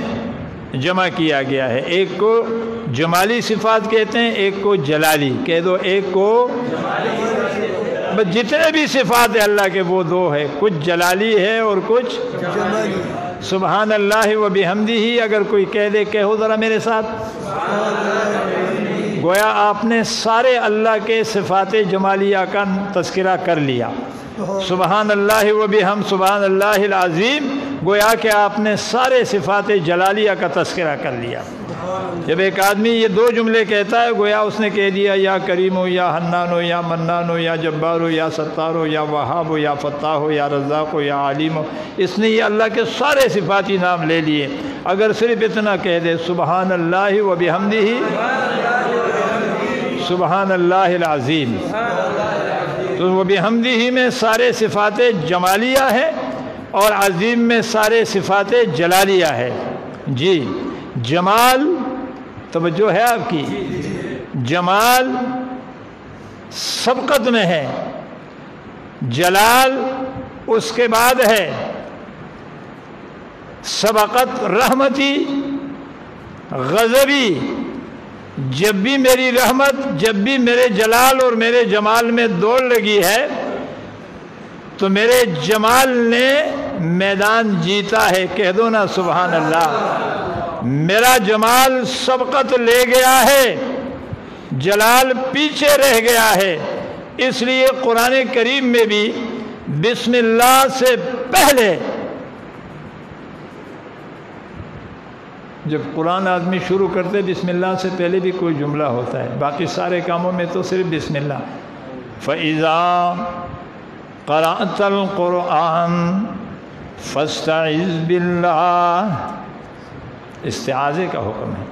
جمع کیا گیا ہے ایک کو جمالی صفات کہتے ہیں ایک کو جلالی کہہ دو ایک کو بس جتنے بھی صفات ہیں اللہ کے وہ دو ہے کچھ جلالی ہے اور کچھ جمالی سبحان اللہ و بحمدہ اگر کوئی کہہ دے کہو ذرا میرے ساتھ گویا آپ نے سارے اللہ کے صفات جمالیہ کا تذکرہ کر لیا سبحان اللہ و بحمد سبحان اللہ العظیم گویا کہ آپ نے سارے صفات جلالیہ کا تذکرہ کر لیا جب ایک آدمی یہ دو جملے کہتا ہے گویا اس نے کہہ دیا یا کریم ہو یا حنان ہو یا منان ہو یا جبار ہو یا ستار ہو یا وہاب ہو یا فتح ہو یا رزاق ہو یا عالم ہو اس نے یہ اللہ کے سارے صفاتی نام لے لیے اگر صرف اتنا کہہ دے سبحان اللہ و بحمدہ سبحان اللہ العظیم تو وہ بحمدہ میں سارے صفات جمالیہ ہے اور عظیم میں سارے صفات جلالیہ ہے جی جمال توجہ ہے آپ کی جمال سبقت میں ہے جلال اس کے بعد ہے سبقت رحمتی غضبی جب بھی میری رحمت جب بھی میرے جلال اور میرے جمال میں دوڑ لگی ہے تو میرے جمال نے میدان جیتا ہے کہہ دو نا سبحان اللہ میرا جمال سبقت لے گیا ہے جلال پیچھے رہ گیا ہے اس لیے قرآن کریم میں بھی بسم اللہ سے پہلے جب قرآن آدمی شروع کرتے بسم اللہ سے پہلے بھی کوئی جملہ ہوتا ہے باقی سارے کاموں میں تو صرف بسم اللہ فَإِذَا قَرَأْتَ الْقُرْآنَ فَاسْتَعِذْ بِاللَّهِ استعاذے کا حکم ہے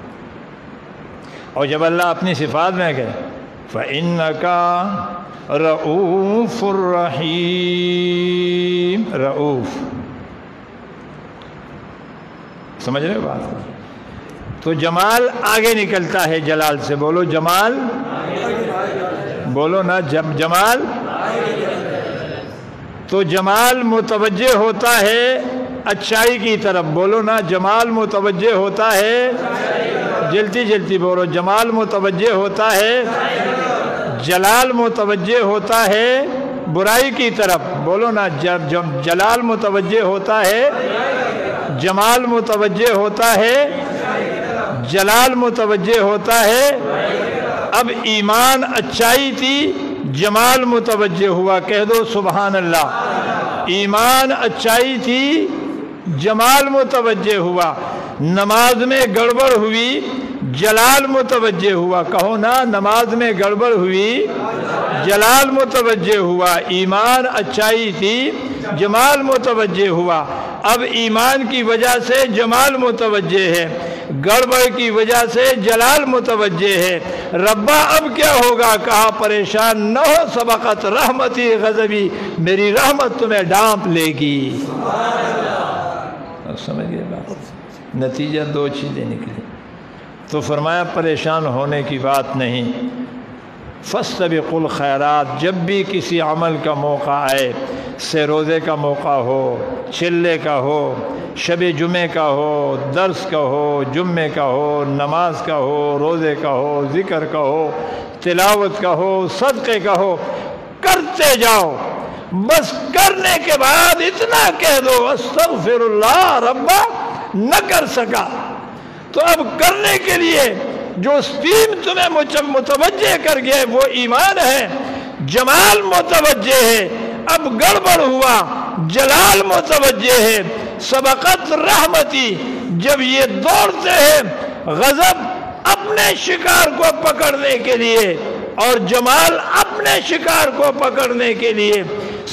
اور جب اللہ اپنی صفات میں کہے فَإِنَّكَ رَؤُوفٌ رَحِيمٌ رؤوف سمجھ رہے ہو بات تو جمال آگے نکلتا ہے جلال سے بولو جمال بولو نا جمال تو جمال متوجہ ہوتا ہے اچھائی کی طرف بولو نا جمال متوجہ ہوتا ہے جلدی جلدی بولو جمال متوجہ ہوتا ہے جلال متوجہ ہوتا ہے برائی کی طرف بولو نا جلال متوجہ ہوتا ہے جمال متوجہ ہوتا ہے جلال متوجہ ہوتا ہے اب ایمان اچائی تھی جمال متوجہ ہوا کہہ دو سبحان اللہ ایمان اچائی تھی جمال متوجہ ہوا نماز میں گڑبڑ ہوئی جلال متوجہ ہوا. کہو نا نماز میں گڑبڑ ہوئی، جلال متوجہ ہوا. ایمان اچائی تھی، جمال متوجہ ہوا. اب ایمان کی وجہ سے جمال متوجہ ہے، گڑبڑ کی وجہ سے جلال متوجہ ہے. ربا اب کیا ہوگا؟ کہا پریشان نہ ہو، سبقت رحمتی غضبی، میری رحمت تمہیں ڈانپ لے گی. سمجھ گئے بات؟ نتیجہ دو چیزیں نکلی. تو فرمایا پریشان ہونے کی بات نہیں. فاستبقوا الخیرات، جب بھی کسی عمل کا موقع آئے، سے روزے کا موقع ہو، چلے کا ہو، شب جمعے کا ہو، درس کا ہو، جمعے کا ہو، نماز کا ہو، روزے کا ہو، ذکر کا ہو، تلاوت کا ہو، صدقے کا ہو، کرتے جاؤ. بس کرنے کے بعد اتنا کہہ دو استغفر اللہ ربا، نہ کر سکا تو اب کرنے کے لیے جو اسٹیم تمہیں متوجہ کر گئے وہ ایمان ہے، جمال متوجہ ہے. اب گڑبڑ ہوا، جلال متوجہ ہے. سبقت رحمتی، جب یہ دوڑتے ہیں غضب اپنے شکار کو پکڑنے کے لیے اور جمال اپنے شکار کو پکڑنے کے لیے،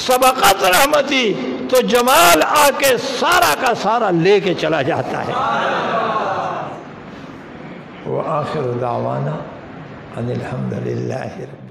سبقت رحمتی تو جمال آ کے سارا کا سارا لے کے چلا جاتا ہے. وآخر دعوانا ان الحمد للہ رب